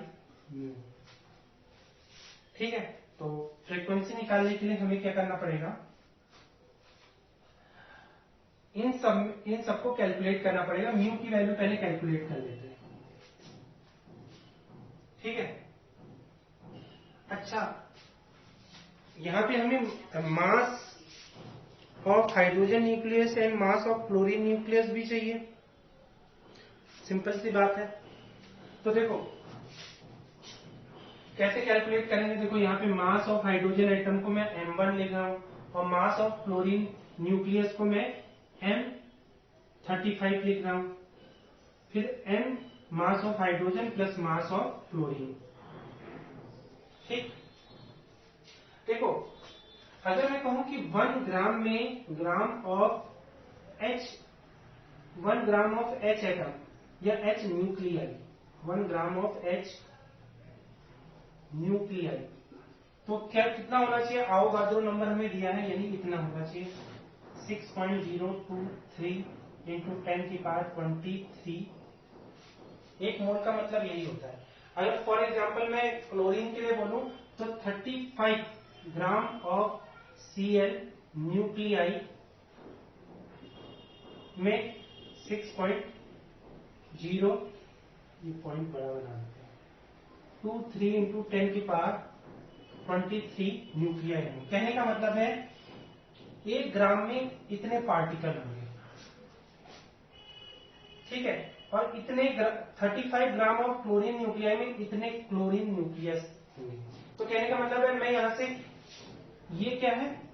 ठीक है। तो फ्रीक्वेंसी निकालने के लिए हमें क्या करना पड़ेगा, इन सबको कैलकुलेट करना पड़ेगा। म्यू की वैल्यू पहले कैलकुलेट कर लेते हैं, ठीक है। अच्छा, यहां पे हमें mass of hydrogen nucleus and mass of chlorine nucleus भी चाहिए, सिंपल सी बात है। तो देखो कैसे कैलकुलेट करेंगे, देखो यहाँ पे मास ऑफ हाइड्रोजन एटम को मैं m1 लिख रहा हूं और मास ऑफ क्लोरीन न्यूक्लियस को मैं m35 लिख रहा हूं, फिर m mass of hydrogen plus mass of chlorine, ठीक। देखो अगर मैं कहूं कि 1 ग्राम में gram of H, 1 gram of H atom या H nuclei, 1 gram of H nuclei, तो क्या कितना होना चाहिए, आओ बादो नंबर हमें दिया है, यानी इतना होना चाहिए 6.023 इंटू 10⁻23। एक मोल का मतलब यही होता है। अगर फॉर एग्जांपल मैं क्लोरीन के लिए बोलूं तो 35 ग्राम ऑफ Cl न्यूक्लियाई में 6.0, ये पॉइंट बड़ा बना देते हैं, 23 इंटू 10⁻23 न्यूक्लियाई। कहने का मतलब है 1 ग्राम में इतने पार्टिकल होंगे, ठीक है, और इतने 35 ग्राम ऑफ क्लोरीन न्यूक्लियाई में इतने क्लोरीन न्यूक्लियस होंगे। तो कहने का मतलब है मैं यहां से, ये क्या है,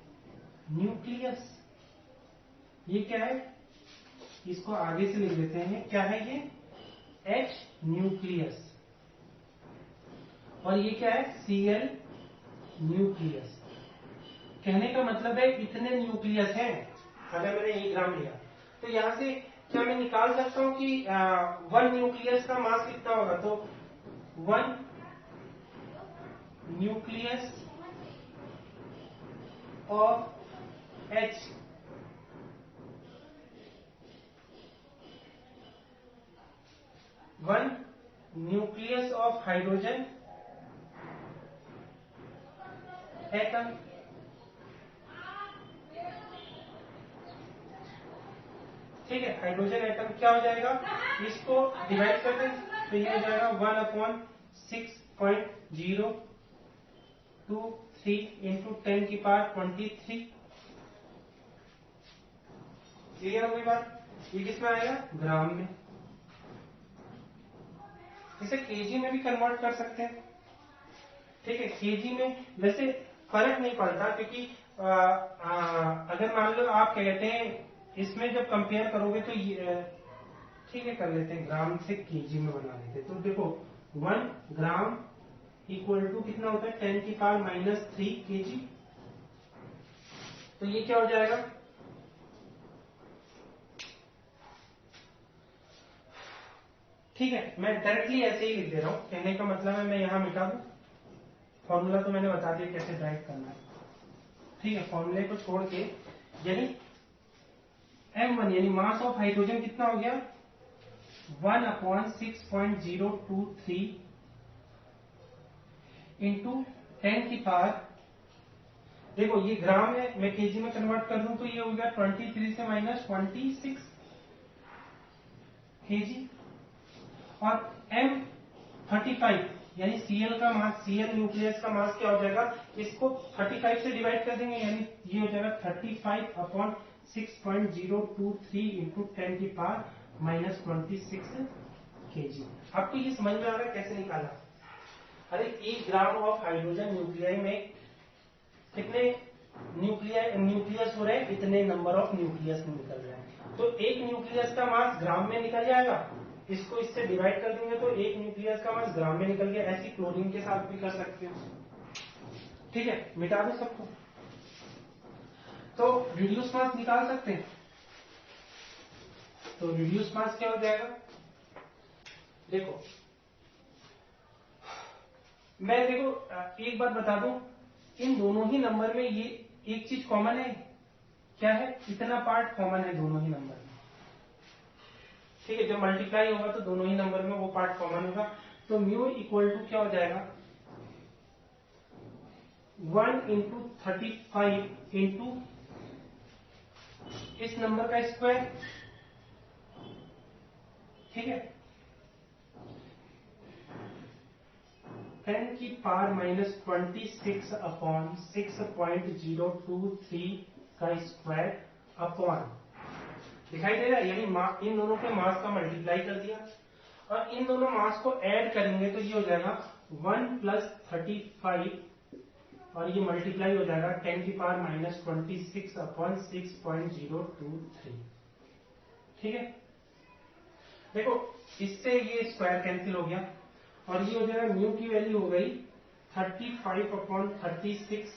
न्यूक्लियस, ये क्या है, इसको आगे से लिख देते हैं, क्या है ये H न्यूक्लियस, और ये क्या है Cl न्यूक्लियस। कहने का मतलब है इतने न्यूक्लियस हैं। अगर मैंने 1 ग्राम लिया तो यहां से क्या मैं निकाल सकता हूं कि 1 न्यूक्लियस का मास कितना होगा, तो 1 nucleus of H one nucleus of hydrogen atom, ठीक है। हाइड्रोजन एटम क्या हो जाएगा, इसको डिवाइड कर दें तो ये हो जाएगा 1/6.023 इंटू 10⁻23। क्लियर हो गई बात, ये किसमें आएगा, ग्राम में। इसे केजी में भी कन्वर्ट कर सकते हैं, ठीक है। केजी में वैसे फर्क नहीं पड़ता, क्योंकि अगर मान लो आप क्या कहते हैं, इसमें जब कंपेयर करोगे तो ये ठीक है, कर लेते हैं, ग्राम से केजी में बना लेते हैं। तो देखो 1 ग्राम इक्वल टू कितना होता है 10⁻³ केजी, तो ये क्या हो जाएगा ठीक है, मैं डायरेक्टली ऐसे ही लिख दे रहा हूं, कहने का मतलब है मैं यहां मिटा दूं, फॉर्मूला तो मैंने बता दिया कैसे ड्राइव करना है। ठीक है, फॉर्मूले को छोड़ के यानी m1 यानी मास ऑफ हाइड्रोजन कितना हो गया 1/6.023 इंटू 10 की पावर, देखो ये ग्राम है, मैं केजी में कन्वर्ट कर दूं तो ये हो गया 23 से माइनस 26 केजी, और m35 यानी Cl का मास, Cl न्यूक्लियस का मास क्या हो जाएगा, इसको 35 से डिवाइड कर देंगे यानी ये हो जाएगा 35/6.023 इंटू 10 की पावर माइनस 26 केजी। आपको ये समझ में आ रहा है कैसे निकाला? अरे 1 ग्राम ऑफ हाइड्रोजन न्यूक्लियाई में कितने न्यूक्लियस हो रहे हैं, इतने नंबर ऑफ न्यूक्लियस निकल रहे हैं। तो एक न्यूक्लियस का मास ग्राम में निकल जाएगा, इसको इससे डिवाइड कर देंगे तो एक न्यूक्लियस का मास ग्राम में निकल गया। ऐसी क्लोरीन के साथ भी कर सकते हो। ठीक है, मिटा दो सबको, तो रिड्यूस मास निकाल सकते हैं। तो रिड्यूस मास क्या हो जाएगा, देखो मैं एक बात बता दूं, इन दोनों ही नंबर में ये एक चीज कॉमन है, क्या है, इतना पार्ट कॉमन है दोनों ही नंबर में। ठीक है, जब मल्टीप्लाई होगा तो दोनों ही नंबर में वो पार्ट कॉमन होगा। तो म्यू इक्वल टू क्या हो जाएगा 1 इंटू 35 इंटू इस नंबर का स्क्वायर। ठीक है, 10 की पावर माइनस 26 अपॉन 6.023 का स्क्वायर अपॉन, दिखाई दे रहा है, यानी इन दोनों के मास का मल्टीप्लाई कर दिया और इन दोनों मास को ऐड करेंगे तो ये हो जाएगा 1 प्लस 35 और ये मल्टीप्लाई हो जाएगा 10 की पावर माइनस 26 अपॉन 6.023। ठीक है, देखो इससे ये स्क्वायर कैंसिल हो गया और ये हो जाएगा म्यू की वैल्यू हो गई 35 अपॉन 36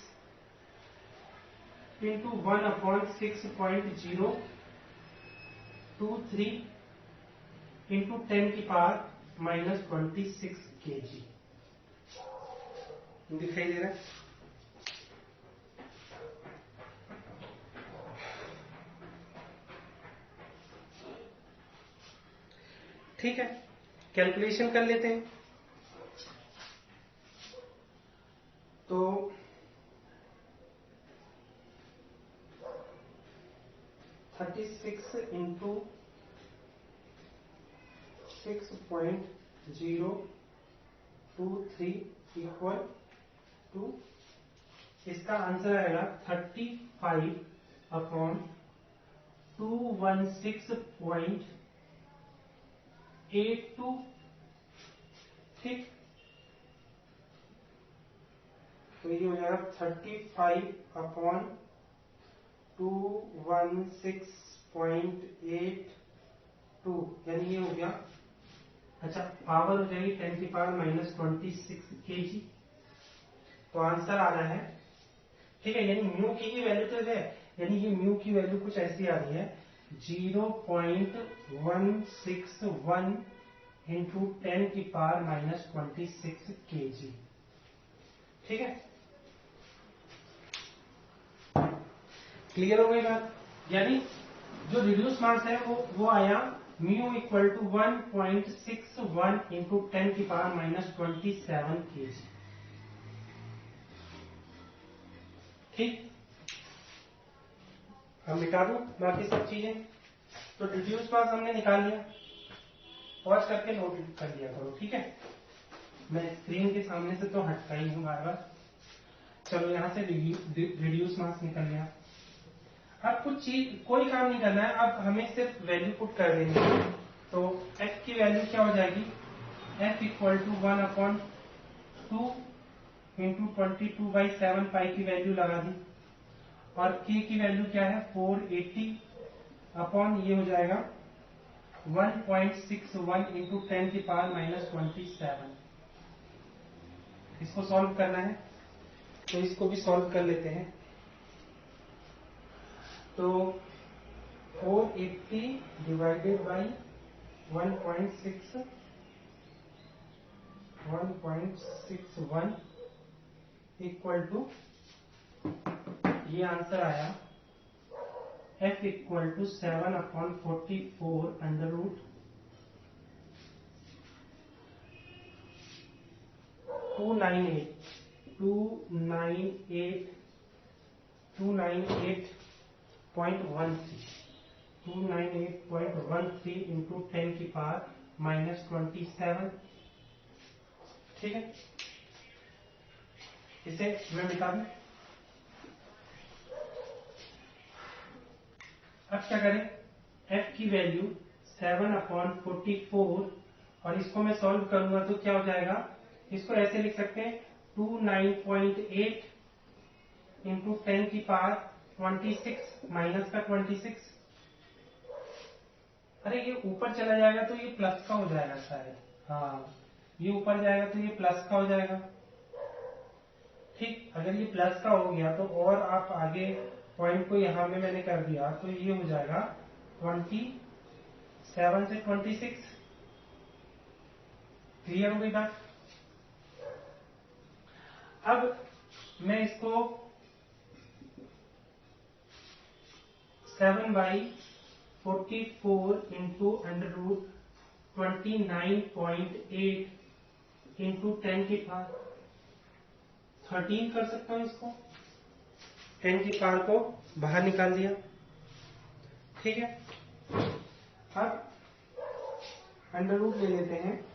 इंटू 1 अपॉन 6.023 इंटू 10 की पावर माइनस 26 केजी। दिखाई दे रहा है? ठीक है, कैलकुलेशन कर लेते हैं। तो 36 इंटू 6.023 इक्वल टू, इसका आंसर आएगा 35 अपॉन 216.82। ठीक, तो ये हो जाएगा 35 अपॉन 216.82 यानी ये हो गया, अच्छा पावर हो जाएगी 10 की पावर माइनस 26 केजी। तो आंसर आ रहा है, ठीक है, यानी म्यू की वैल्यू तो है, यानी ये म्यू की वैल्यू कुछ ऐसी आ रही है 0.161 इंटू 10 की पावर माइनस 26 केजी। ठीक है, क्लियर हो गई बात? यानी जो रिड्यूस मास है वो आया म्यू इक्वल टू 1.61 इंटू 10 की पावर माइनस 27 केजी। ठीक, हम मिटा दूं बाकी सब चीजें। तो रिड्यूस मास हमने निकाल लिया, पॉज करके नोट कर लिया करो। ठीक है, मैं स्क्रीन के सामने से तो हटता ही हूं बार बार। चलो यहां से रिड्यूस मास निकल गया। अब कुछ चीज, कोई काम नहीं करना है, अब हमें सिर्फ वैल्यू पुट कर देनी है। तो f की वैल्यू क्या हो जाएगी, f equal to 1 upon 2 into 22/7 pi की वैल्यू लगा दी, और k की वैल्यू क्या है 480 अपॉन ये हो जाएगा 1.61 इंटू 10 की पावर माइनस 27। इसको सॉल्व करना है तो इसको भी सॉल्व कर लेते हैं। तो 480 डिवाइडेड बाई 1.61 1.61 इक्वल टू, ये आंसर आया f equal to 7/44 under root 298.13 into 10 की पावर -27। ठीक है, इसे मैं मिटा दूं। अब क्या करें, f की वैल्यू 7/44 और इसको मैं सॉल्व करूंगा तो क्या हो जाएगा, इसको ऐसे लिख सकते हैं 29.8 इंटू 10 की पावर 26 माइनस का 26। अरे ये ऊपर चला जाएगा तो ये प्लस का हो जाएगा शायद, हाँ ये ऊपर जाएगा तो ये प्लस का हो जाएगा। ठीक, अगर ये प्लस का हो गया तो और आप आगे पॉइंट को यहां में मैंने कर दिया तो ये हो जाएगा 27 से 26। क्लियर हो गई बात। अब मैं इसको 7/44 इंटू अंडर रूट 29.8 इंटू 10 की पावर 13 कर सकता हूं। इसको 10 की पावर को बाहर निकाल दिया। ठीक है, अब अंडर रूट ले लेते हैं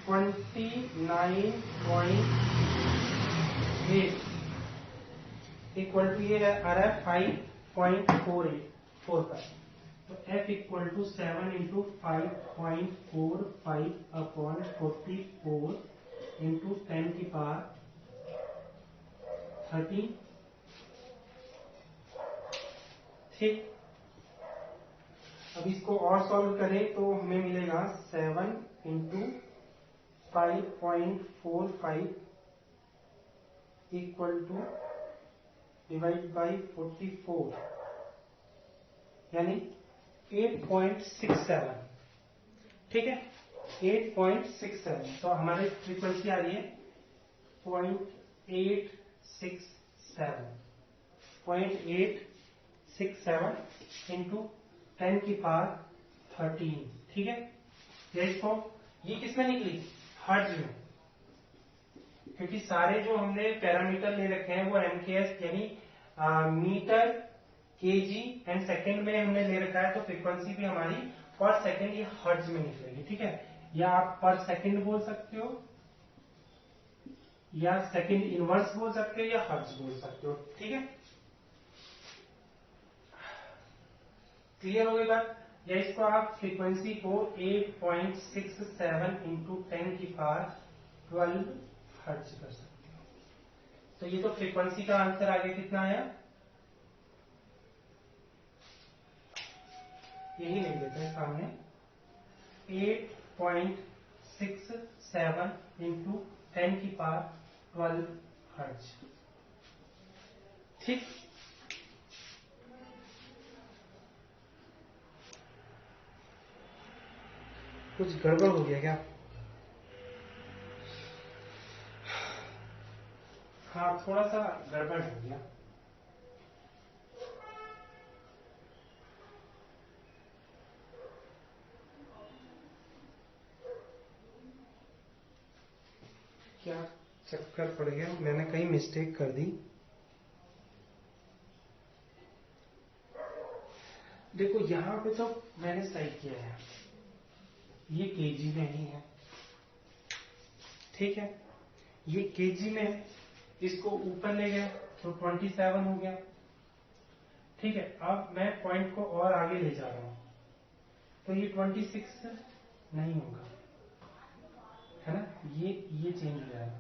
29.8 इक्वल टू ये आ रहा है 5.45। तो f equal to 7 into 5.45/44 into 10 की पावर 13। ठीक, अब इसको और सॉल्व करें तो हमें मिलेगा 7 into 5.45 equal to divide by 44 यानी 8.67। ठीक है, 8.67। तो हमारी फ्रीक्वेंसी आ रही है 0.867 इंटू 10 की पावर 13। ठीक है, ये इसको, ये किसमें निकली, हर्ट्ज में, क्योंकि सारे जो हमने पैरामीटर ले रखे हैं वो MKS यानी मीटर, केजी एंड सेकंड में हमने ले रखा है। तो फ्रीक्वेंसी भी हमारी पर सेकंड ये हर्ट्ज में निकलेगी। ठीक है, या आप पर सेकंड बोल सकते हो, या सेकंड इनवर्स बोल सकते हो, या हर्ट्ज बोल सकते हो। ठीक है, क्लियर हो गई बात। या इसको आप फ्रीक्वेंसी को 8.67 इंटू 10 की पावर 12 हर्ट्ज कर सकते हो। तो ये तो फ्रीक्वेंसी का आंसर आगे कितना आया, यही लिख देते हैं सामने 8.67 इंटू 10 की पावर 12 हर्ट्ज। ठीक, कुछ गड़बड़ हो गया क्या? हाँ थोड़ा सा गड़बड़ हो गया। क्या चक्कर पड़ गया, मैंने कहीं मिस्टेक कर दी। देखो यहां पे तो मैंने सही किया है, ये केजी में ही है। ठीक है, ये केजी में है, इसको ऊपर ले गया तो 27 हो गया। ठीक है, अब मैं पॉइंट को और आगे ले जा रहा हूं तो ये 26 नहीं होगा, है ना, ये चेंज हो जाएगा।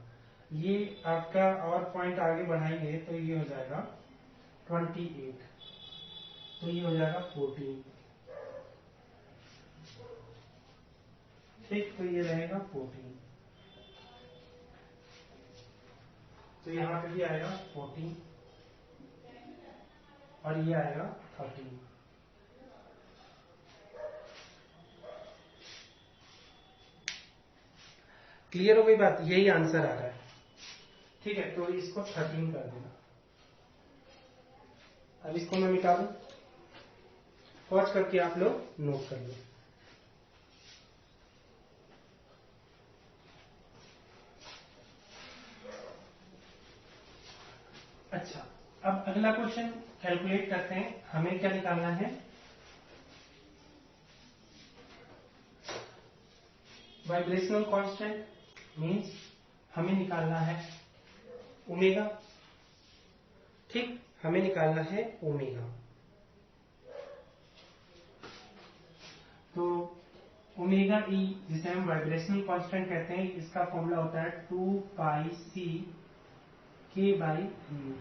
ये आपका और पॉइंट आगे बढ़ाएंगे तो ये हो जाएगा 28, तो ये हो जाएगा 14। ठीक, तो ये रहेगा 14, तो यहां पे भी आएगा 14 और ये आएगा 13। क्लियर हो गई बात, यही आंसर आ रहा है। ठीक है, तो इसको 13 कर देना। अब इसको मैं मिटा दूं, पॉज करके आप लोग नोट कर लो। अच्छा, अब अगला क्वेश्चन कैलकुलेट करते हैं। हमें क्या निकालना है, वाइब्रेशनल कांस्टेंट मींस हमें निकालना है ओमेगा। ठीक, हमें निकालना है ओमेगा। तो ओमेगा ई, जिसे हम वाइब्रेशनल कांस्टेंट कहते हैं, इसका फॉर्मूला होता है 2 पाई सी के बाई म्यू।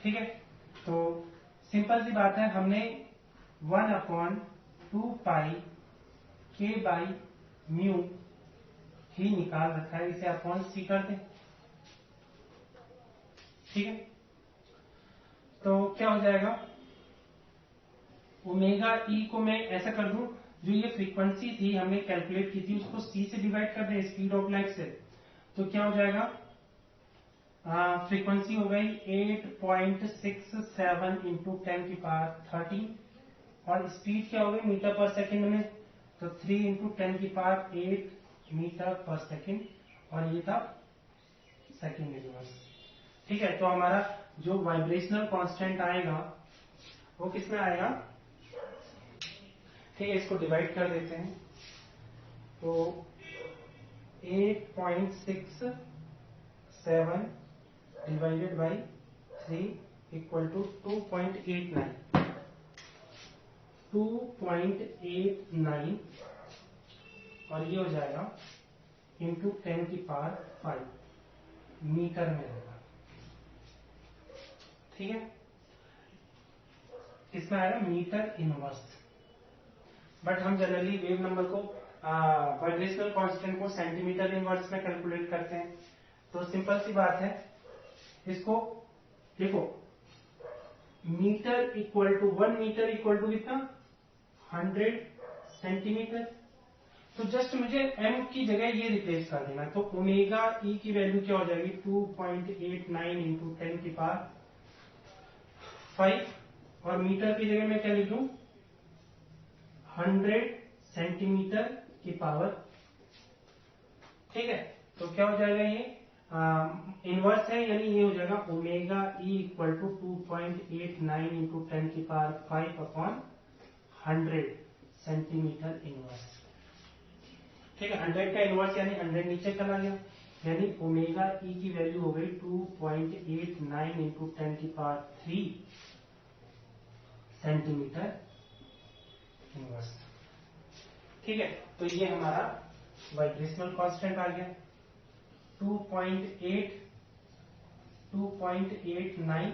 ठीक है, तो सिंपल सी बात है, हमने 1/2 पाई के बाई म्यू ही निकाल रखा है, इसे अपॉन सी कर दें। ठीक है, तो क्या हो जाएगा, ओमेगा ई को मैं ऐसा कर दूं, जो ये फ्रीक्वेंसी थी हमने कैलकुलेट की थी, उसको सी से डिवाइड कर दें, स्पीड ऑफ लाइट से। तो क्या हो जाएगा, फ्रीक्वेंसी हो गई 8.67 इंटू 10⁻13, और स्पीड क्या हो गई मीटर पर सेकेंड में, तो 3 इंटू 10⁸ मीटर पर सेकेंड, और ये था सेकेंड इनवर्स। ठीक है, तो हमारा जो वाइब्रेशनल कांस्टेंट आएगा वो किसमें आएगा। ठीक है, इसको डिवाइड कर देते हैं, तो 8.67 डिवाइडेड बाई 3 इक्वल टू 2.89, 2.89, और ये हो जाएगा इंटू 10⁵ मीटर में होगा। ठीक है, इसमें आएगा मीटर इनवर्स। बट हम जनरली वेव नंबर को, वाइब्रेशनल कांस्टेंट को सेंटीमीटर इनवर्स में कैलकुलेट करते हैं। तो सिंपल सी बात है, इसको देखो, metre equal to 1 metre equal to कितना, 100 सेंटीमीटर। तो जस्ट मुझे m की जगह ये रिप्लेस कर देना, तो ओमेगा ई की वैल्यू क्या हो जाएगी, 2.89 इंटू 10⁵, और मीटर की जगह मैं क्या लिख दूं, 100 सेंटीमीटर की पावर। ठीक है, तो क्या हो जाएगा, ये इनवर्स है, यानी ये हो जाएगा omega e equal to 2.89 into 10⁵ upon 100 centimetre inverse. ठीक है, 100 का इनवर्स यानी 100 नीचे चला गया, यानी ओमेगा ई की वैल्यू हो गई 2.89 इंटू 10⁵ सेंटीमीटर इनवर्स। ठीक है, तो ये हमारा वाइब्रेशनल कांस्टेंट आ गया 2.89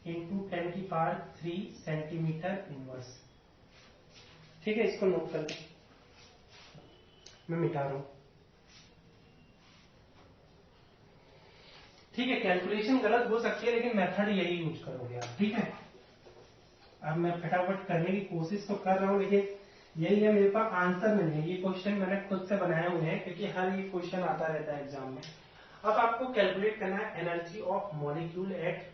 इंटू 10⁵ सेंटीमीटर इनवर्स। ठीक है, इसको नोट कर लें, मैं मिटा रहा हूं। ठीक है, कैलकुलेशन गलत हो सकती है, लेकिन मेथड यही यूज करोगे आप। ठीक है, अब मैं फटाफट करने की कोशिश तो कर रहा हूं, लेकिन यही है, मेरे पास आंसर नहीं है। ये क्वेश्चन मैंने खुद से बनाए हुए हैं, क्योंकि हर ये क्वेश्चन आता रहता है एग्जाम में। अब आपको कैलकुलेट करना है energy of molecule at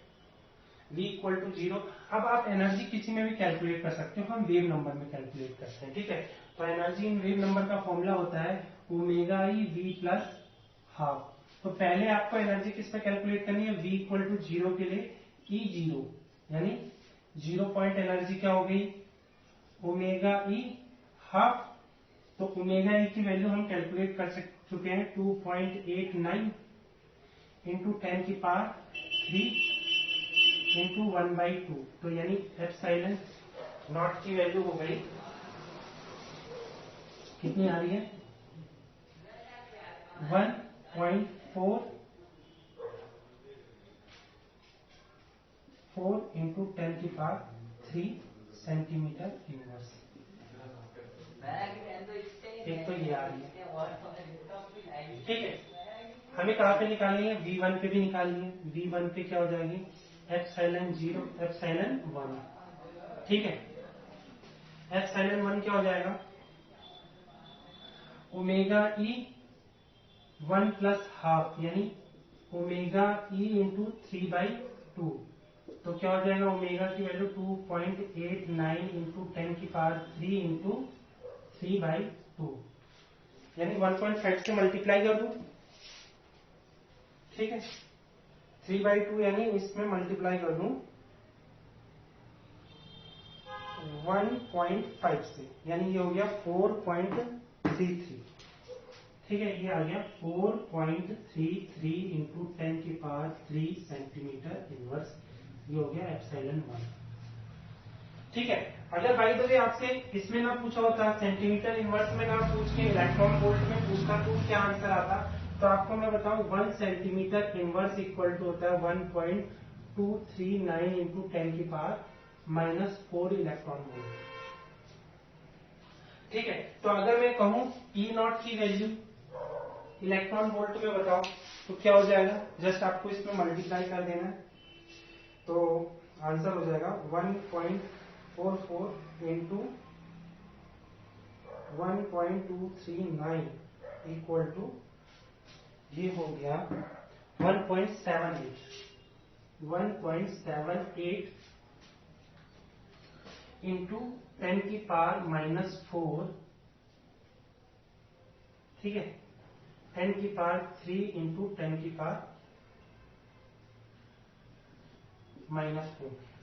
V equal to 0। अब आप एनर्जी किसी में भी कैलकुलेट कर सकते हो, हम वेव नंबर में कैलकुलेट करते हैं। ठीक है, तो एनर्जी इन वेव नंबर का फॉर्मूला होता है omega E V plus half. तो पहले आपको एनर्जी किस पे कैलकुलेट करनी है, V इक्वल टू 0 के लिए E0, यानी 0 पॉइंट एनर्जी क्या हो गई, ओमेगा ई हाफ। तो ओमेगा ई की वैल्यू हम कैलकुलेट कर चुके हैं 2.89 इंटू 10⁵ इंटू 1/2, तो यानी एप्सिलॉन नॉट की वैल्यू हो गई, कितनी आ रही है, 1.44 इंटू 10⁵ सेंटीमीटर इनवर्स। एक तो ये आ रही है। ठीक है, हमें कहां पे निकालनी है, V1 पे भी निकालनी है। V1 पे क्या हो जाएगी, एप्सिलॉन 0 एप्सिलॉन 1। ठीक है, एप्सिलॉन 1 क्या हो जाएगा, ओमेगा ई 1 प्लस हाफ यानी ओमेगा ई इंटू 3/2। तो क्या हो जाएगा, ओमेगा की वैल्यू 2.89 इंटू 10⁻³ इंटू 3/2 यानी 1.5 से मल्टीप्लाई कर दूं। ठीक है, 3/2 यानी इसमें मल्टीप्लाई कर दूं 1.5 से, यानी ये हो गया 4.33। ठीक है, ये आ गया 4.33 इंटू 10⁻³ सेंटीमीटर इनवर्स। ये हो गया ε1। ठीक है, अगर बाई द वे आपसे इसमें ना पूछा होता, सेंटीमीटर इनवर्स में ना पूछ के इलेक्ट्रॉन वोल्ट में पूछता तो क्या आंसर आता, तो आपको मैं बताऊं 1 सेंटीमीटर इनवर्स इक्वल टू होता है 1.239 इंटू 10⁻⁻4 इलेक्ट्रॉन वोल्ट। ठीक है, तो अगर मैं कहूं ई नॉट की वैल्यू इलेक्ट्रॉन वोल्ट में बताओ तो क्या हो जाएगा, जस्ट आपको इसमें मल्टीप्लाई कर देना है। तो आंसर हो जाएगा 1.44 इंटू 1.239 इक्वल टू, ये हो गया 1.78 इंटू 10⁻⁻4। ठीक है, 10⁻³ इंटू 10⁻⁻4।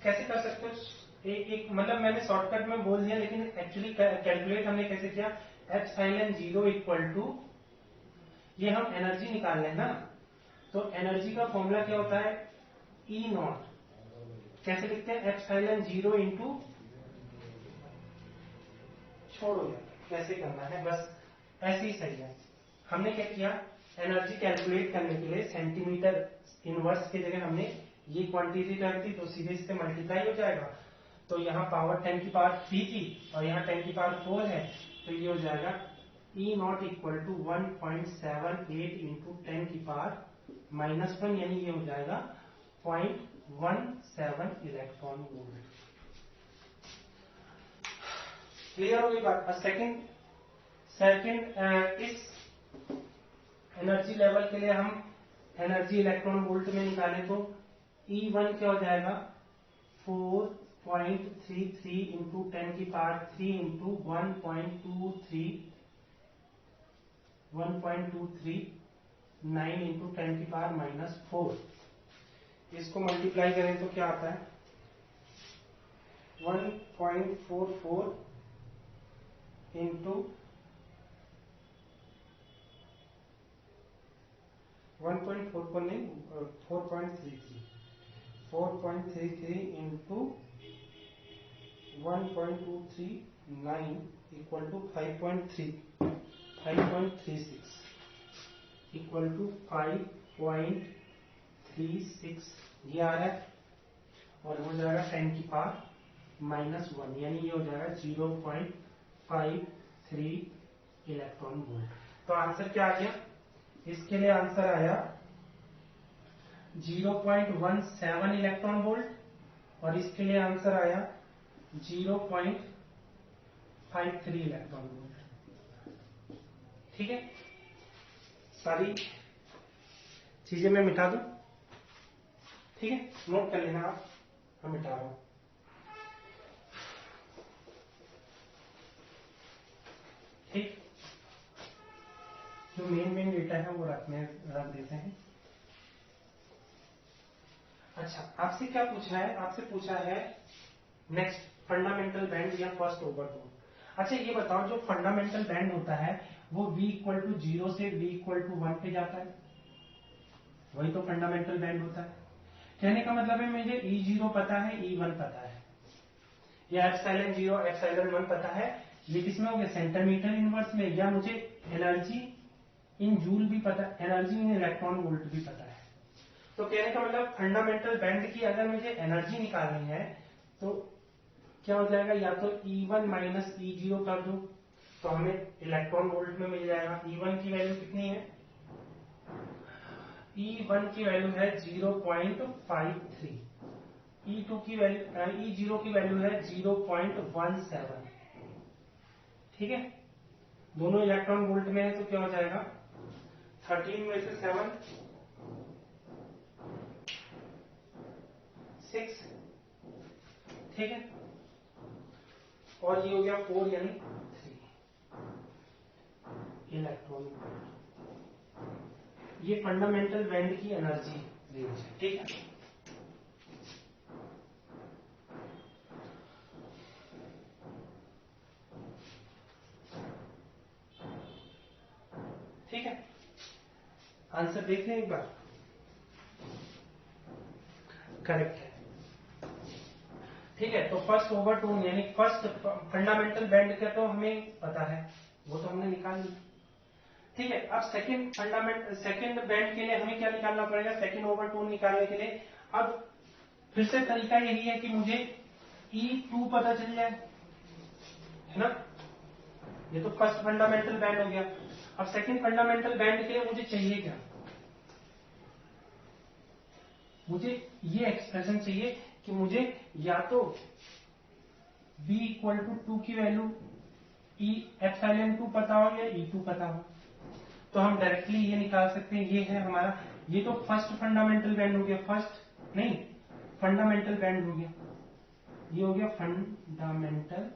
कैसे कर सकते हो, एक मतलब मैंने शॉर्टकट में बोल दिया, लेकिन एक्चुअली कैलकुलेट हमने कैसे किया, ε0 इक्वल टू, ये हम एनर्जी निकाल लें ना, तो एनर्जी का फॉर्मूला क्या होता है, ई नॉट। कैसे लिखते हैं, ε0 इंटू, छोड़ो यार कैसे करना है, बस ऐसे ही सही है। हमने क्या किया, एनर्जी कैलकुलेट करने के लिए सेंटीमीटर इनवर्स की जगह हमने ये क्वांटिटी रख दी, तो सीधे इससे मल्टीप्लाई हो जाएगा। तो यहाँ पावर 10⁻³ थी और यहाँ 10⁻4 है, तो ये हो जाएगा ई नॉट इक्वल टू 1.78 इंटू 10⁻⁻1, यानी ये हो जाएगा 0.17 इलेक्ट्रॉन वोल्ट। क्लियर हो गई बात। सेकंड इस एनर्जी लेवल के लिए हम एनर्जी इलेक्ट्रॉन वोल्ट में निकालें तो E1 क्या हो जाएगा, 4.33 इंटू 10⁻³ इंटू 1.239 इंटू 10⁻⁻4। इसको मल्टीप्लाई करें तो क्या आता है, 1.44 इंटू 1.44 नहीं 4.33 into 1.239 equal to 5.36 equal to 5.36 ये आ रहा है, और हो जाएगा 10⁻⁻1, यानी ये हो जाएगा 0.53 इलेक्ट्रॉन वोल्ट। तो आंसर क्या आ गया, इसके लिए आंसर आया 0.17 इलेक्ट्रॉन वोल्ट, और इसके लिए आंसर आया 0.53 इलेक्ट्रॉन वोल्ट। ठीक है, सारी चीजें मैं मिटा दूं, ठीक है, नोट कर लेना आप, मैं मिटा रहा हूं। ठीक, जो मेन डेटा है वो रख देते हैं। अच्छा, आपसे क्या पूछा है, आपसे पूछा है नेक्स्ट फंडामेंटल बैंड या फर्स्ट ओवरटोन। अच्छा ये बताओ, जो फंडामेंटल बैंड होता है वो V इक्वल टू 0 से V इक्वल टू 1 पे जाता है, वही तो फंडामेंटल बैंड होता है। कहने का मतलब है मुझे E0 पता है, E1 पता है, या ε0 ε1 पता है, ये किसमें हो गया, सेंटीमीटर इनवर्स में, या मुझे एनर्जी इन जूल भी पता, एनर्जी इन इलेक्ट्रॉन वोल्ट भी पता है। तो कहने का मतलब फंडामेंटल बैंड की अगर मुझे एनर्जी निकालनी है तो क्या हो जाएगा, या तो E1 माइनस E0 कर दो तो हमें इलेक्ट्रॉन वोल्ट में मिल जाएगा। E1 की वैल्यू कितनी है, E1 की वैल्यू है 0.53, E2 की वैल्यू, E0 की वैल्यू है 0.17। ठीक है, दोनों इलेक्ट्रॉन वोल्ट में है तो क्या हो जाएगा 13 में से 7 6, ठीक है, और ये हो गया 4 यानी 3 इलेक्ट्रॉन वोल्ट। ये फंडामेंटल बैंड की एनर्जी रेंज है, ठीक है। ठीक है, आंसर देख लें एक बार। करेक्ट है, ठीक है। तो फर्स्ट ओवरटोन यानी फर्स्ट फंडामेंटल बैंड का तो हमें पता है, वो तो हमने निकाल लिया, ठीक है। अब सेकंड बैंड के लिए हमें क्या निकालना पड़ेगा, सेकंड ओवरटोन निकालने के लिए अब फिर से तरीका यही है कि मुझे E2 पता चल जाए, है ना। ये तो फर्स्ट फंडामेंटल बैंड हो गया। अब सेकंड फंडामेंटल बैंड के लिए मुझे चाहिए क्या, मुझे ये एक्सप्रेशन चाहिए कि मुझे या तो B इक्वल टू 2 की वैल्यू E2 पता हो या E2 पता हो। तो हम डायरेक्टली ये निकाल सकते हैं, ये है हमारा, ये तो फर्स्ट फंडामेंटल बैंड हो गया, फर्स्ट नहीं फंडामेंटल बैंड हो गया, ये हो गया फंडामेंटल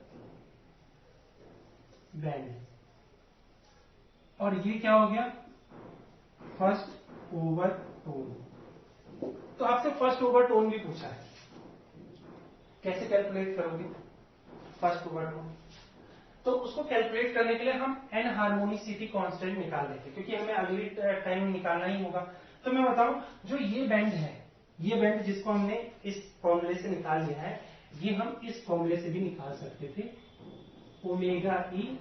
बैंड, और ये क्या हो गया फर्स्ट ओवरटोन। तो आपसे फर्स्ट ओवरटोन भी पूछा है, कैसे कैलकुलेट करोगे फर्स्ट ओवरटोन। तो उसको कैलकुलेट करने के लिए हम एन हार्मोनिसिटी कांस्टेंट निकाल लेते हैं, क्योंकि हमें अगली टाइम निकालना ही होगा। तो मैं बताऊं, जो ये बैंड है, ये बैंड जिसको हमने इस फॉर्मूले से निकाल लिया है, ये हम इस फॉर्मूले से भी निकाल सकते थे, ओमेगा ई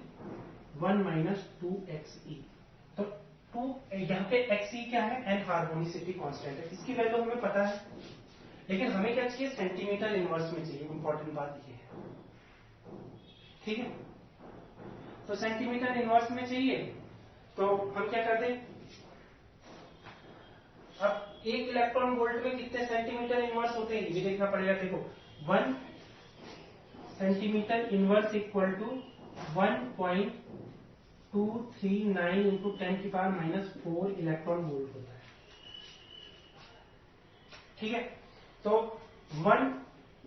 1 माइनस 2xe। तो 2 यहाँ पे xe क्या है, एन हार्मोनिसिटी कांस्टेंट है, इसकी वैल्यू हमें पता है, लेकिन हमें क्या चाहिए, सेंटीमीटर इनवर्स में चाहिए। इंपॉर्टेंट बात ये है, ठीक है। तो सेंटीमीटर इनवर्स में चाहिए, तो हम क्या करते हैं, अब एक इलेक्ट्रॉन वोल्ट में कितने सेंटीमीटर इनवर्स होते हैं ये देखना पड़ेगा। देखो 1 centimetre inverse equal to 1.239 into 10 की पावर माइनस 4 इलेक्ट्रॉन वोल्ट होता है, ठीक है। तो 1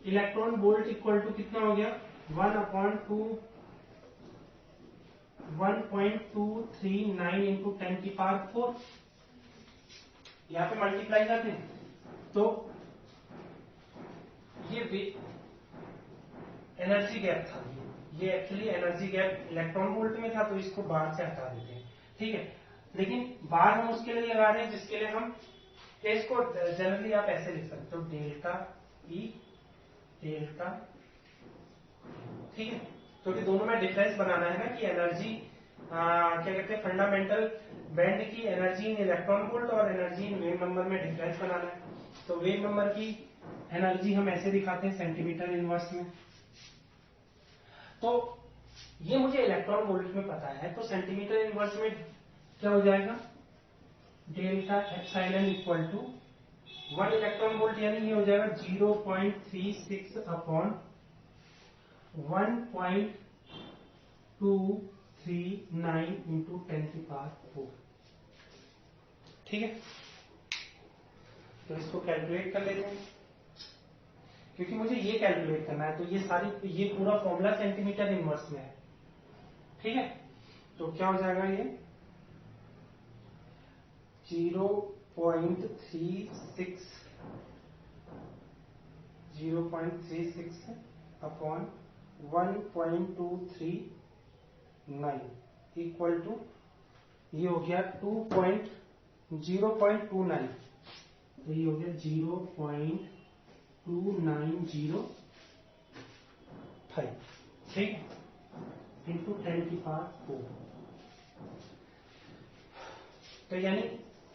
इलेक्ट्रॉन वोल्ट इक्वल टू कितना हो गया, 1.239 इंटू 10 की पावर 4, यहां पे मल्टीप्लाई करते हैं। तो ये एनर्जी गैप था, ये actually energy gap electron volt में था, तो इसको बाहर से हटा देते हैं, ठीक है। लेकिन बाहर हम उसके लिए लगा रहे हैं जिसके लिए हम इसको जनरली आप ऐसे लिख सकते हो, डेल्टा ई डेल्टा, ठीक है। क्योंकि दोनों में डिफरेंस बनाना है ना, कि एनर्जी क्या कहते हैं, फंडामेंटल बैंड की एनर्जी इन इलेक्ट्रॉन वोल्ट और एनर्जी इन वेव नंबर में डिफरेंस बनाना है। तो वेव नंबर की एनर्जी हम ऐसे दिखाते हैं सेंटीमीटर इनवर्स में। तो ये मुझे इलेक्ट्रॉन वोल्ट में पता है, तो सेंटीमीटर इनवर्स में क्या हो जाएगा, delta epsilon equal to 1 electron volt, यानी ये हो जाएगा 0.36 अपॉन 1.239 इंटू 10 की पावर 4, ठीक है। तो इसको कैलकुलेट कर लेते हैं, क्योंकि मुझे ये कैलकुलेट करना है, तो ये पूरा फॉर्मूला सेंटीमीटर इनवर्स में है, ठीक है। तो क्या हो जाएगा, ये 0.36 अपॉन 1.239 इक्वल टू, ये हो गया 0.29, तो ये हो गया 0.2905, ठीक है, इंटू 10 की पावर 4। तो यानी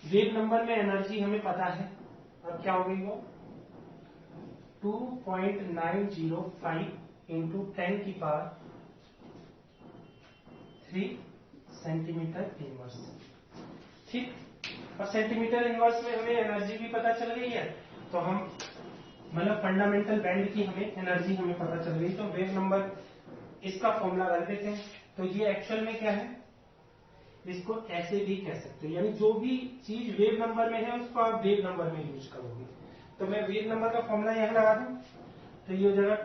वेव नंबर में एनर्जी हमें पता है, अब क्या हो गई वो 2.905 इंटू 10 की पावर 3 सेंटीमीटर इनवर्स, ठीक। और सेंटीमीटर इनवर्स में हमें एनर्जी भी पता चल गई है, तो हम मतलब फंडामेंटल बैंड की हमें एनर्जी हमें पता चल गई, तो वेव नंबर इसका फॉर्मूला रख देते हैं। तो ये एक्चुअल में क्या है, इसको ऐसे भी कह सकते हैं, यानी जो भी चीज वेव नंबर में है उसको आप वेव नंबर में यूज करोगे। तो मैं वेव नंबर का फॉर्मूला यहां लगा दूं, तो ये हो जाएगा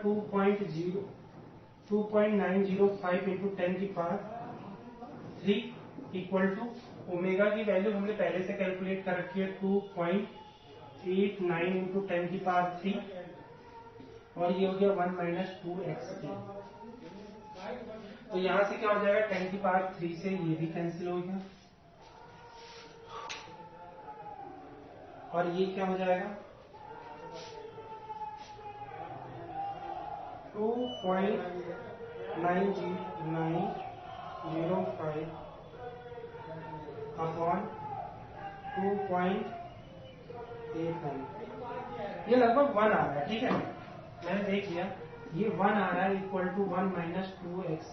2.905 इंटू 10 की पावर 3 इक्वल टू ओमेगा की वैल्यू हमने पहले से कैलकुलेट कर रखी है 2.89 इंटू 10 की पावर 3, और ये हो गया 1 माइनस 2x। तो यहां से क्या हो जाएगा, 10 की पावर 3 से ये भी कैंसिल हो गया, और ये क्या हो जाएगा 2.9905 अपॉन 2.89, ये लगभग 1 आ रहा है। ठीक है, मैंने देख लिया, ये 1 आ रहा है इक्वल टू 1 माइनस 2x।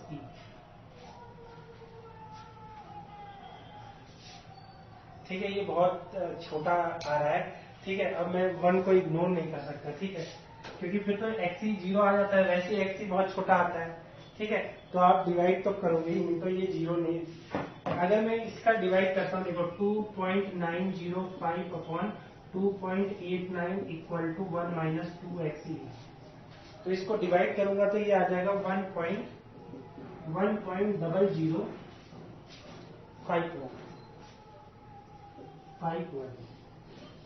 ठीक है, ये बहुत छोटा आ रहा है। ठीक है, अब मैं 1 को इग्नोर नहीं कर सकता। ठीक है, क्योंकि फिर तो एक्सी 0 आ जाता है, वैसे एक्सी बहुत छोटा आता है। ठीक है, तो आप डिवाइड तो करोगे ही नहीं, तो ये 0 नहीं। अगर मैं इसका डिवाइड करता हूँ, देखो 2.905 upon 2.89 equal to 1 minus 2x। तो इसको डिवाइड करूंगा तो ये आ जाएगा 1.0051।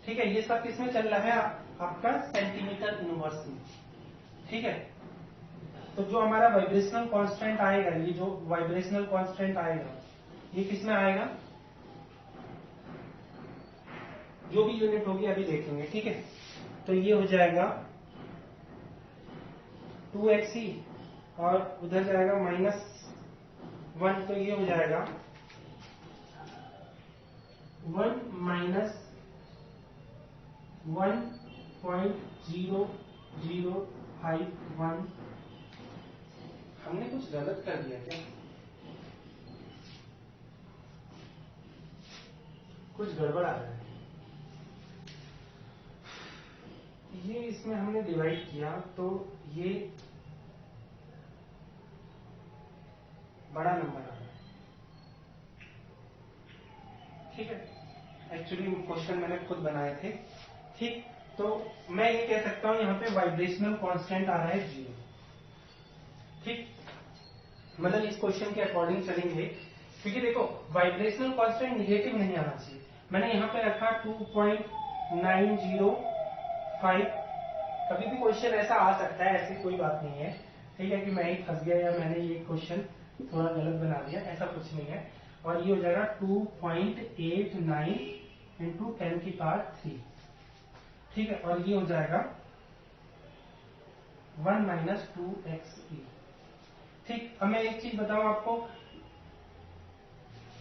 ठीक है, ये सब किसमें चल रहा है, आपका सेंटीमीटर इनवर्स में। ठीक है, तो जो हमारा वाइब्रेशनल कांस्टेंट आएगा, ये जो वाइब्रेशनल कांस्टेंट आएगा, ये किसमें आएगा, जो भी यूनिट होगी अभी देखेंगे। ठीक है, तो ये हो जाएगा 2xe, और उधर जाएगा -1, तो ये हो जाएगा 1 माइनस 1.0051। हमने कुछ गलत कर दिया क्या, कुछ गड़बड़ आ रहा है। ये इसमें हमने डिवाइड किया तो ये बड़ा नंबर आ रहा है। ठीक है, एक्चुअली क्वेश्चन मैंने खुद बनाए थे। ठीक, तो मैं ये कह सकता हूं यहाँ पे वाइब्रेशनल कांस्टेंट आ रहा है 0। ठीक, मतलब इस क्वेश्चन के अकॉर्डिंग चलेंगे, क्योंकि देखो वाइब्रेशनल कांस्टेंट निगेटिव नहीं आना चाहिए। मैंने यहाँ पे रखा 2.905। कभी भी क्वेश्चन ऐसा आ सकता है, ऐसी कोई बात नहीं है। ठीक है, कि मैं ही फंस गया या मैंने ये क्वेश्चन थोड़ा गलत बना दिया, ऐसा कुछ नहीं है। और ये हो जाएगा 2.89 इंटू 10 की पावर 3। ठीक है, और ये हो जाएगा 1 माइनस 2xe। ठीक, अब मैं एक चीज बताऊं आपको,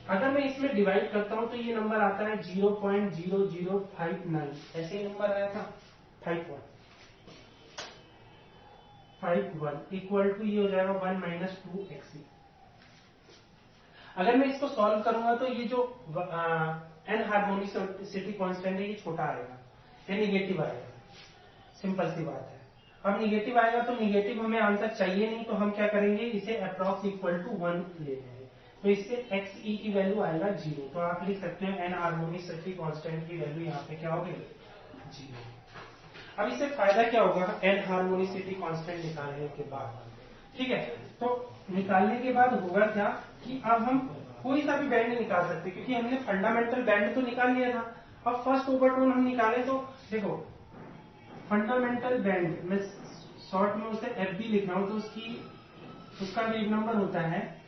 अगर मैं इसमें डिवाइड करता हूं तो ये नंबर आता है 0.0059, ऐसे ही नंबर आया था 51 इक्वल टू ये हो जाएगा 1 माइनस 2xe। अगर मैं इसको सॉल्व करूंगा तो ये जो एन हार्मोनिसिटी कांस्टेंट है ये छोटा आएगा, ये निगेटिव आएगा। सिंपल सी बात है। अब निगेटिव आएगा तो निगेटिव हमें आंसर चाहिए नहीं, तो हम क्या करेंगे, इसे अप्रॉक्स इक्वल टू 1 ले लेंगे। तो इससे xe की वैल्यू आएगा 0। तो आप लिख सकते हैं एन हार्मोनिसिटी कांस्टेंट की वैल्यू यहाँ पे क्या होगी, 0। अब इससे फायदा क्या होगा, एन हार्मोनिसिटी कांस्टेंट निकालने के बाद। ठीक है, तो निकालने के बाद होगा क्या कि अब हम कोई सा भी बैंड निकाल सकते, क्योंकि हमने फंडामेंटल बैंड तो निकाल लिया था। अब फर्स्ट ओवरटोन हम निकालें तो देखो फंडामेंटल बैंड, मैं शॉर्ट में उसे एफ बी लिख रहा हूं, तो उसका वेव नंबर होता है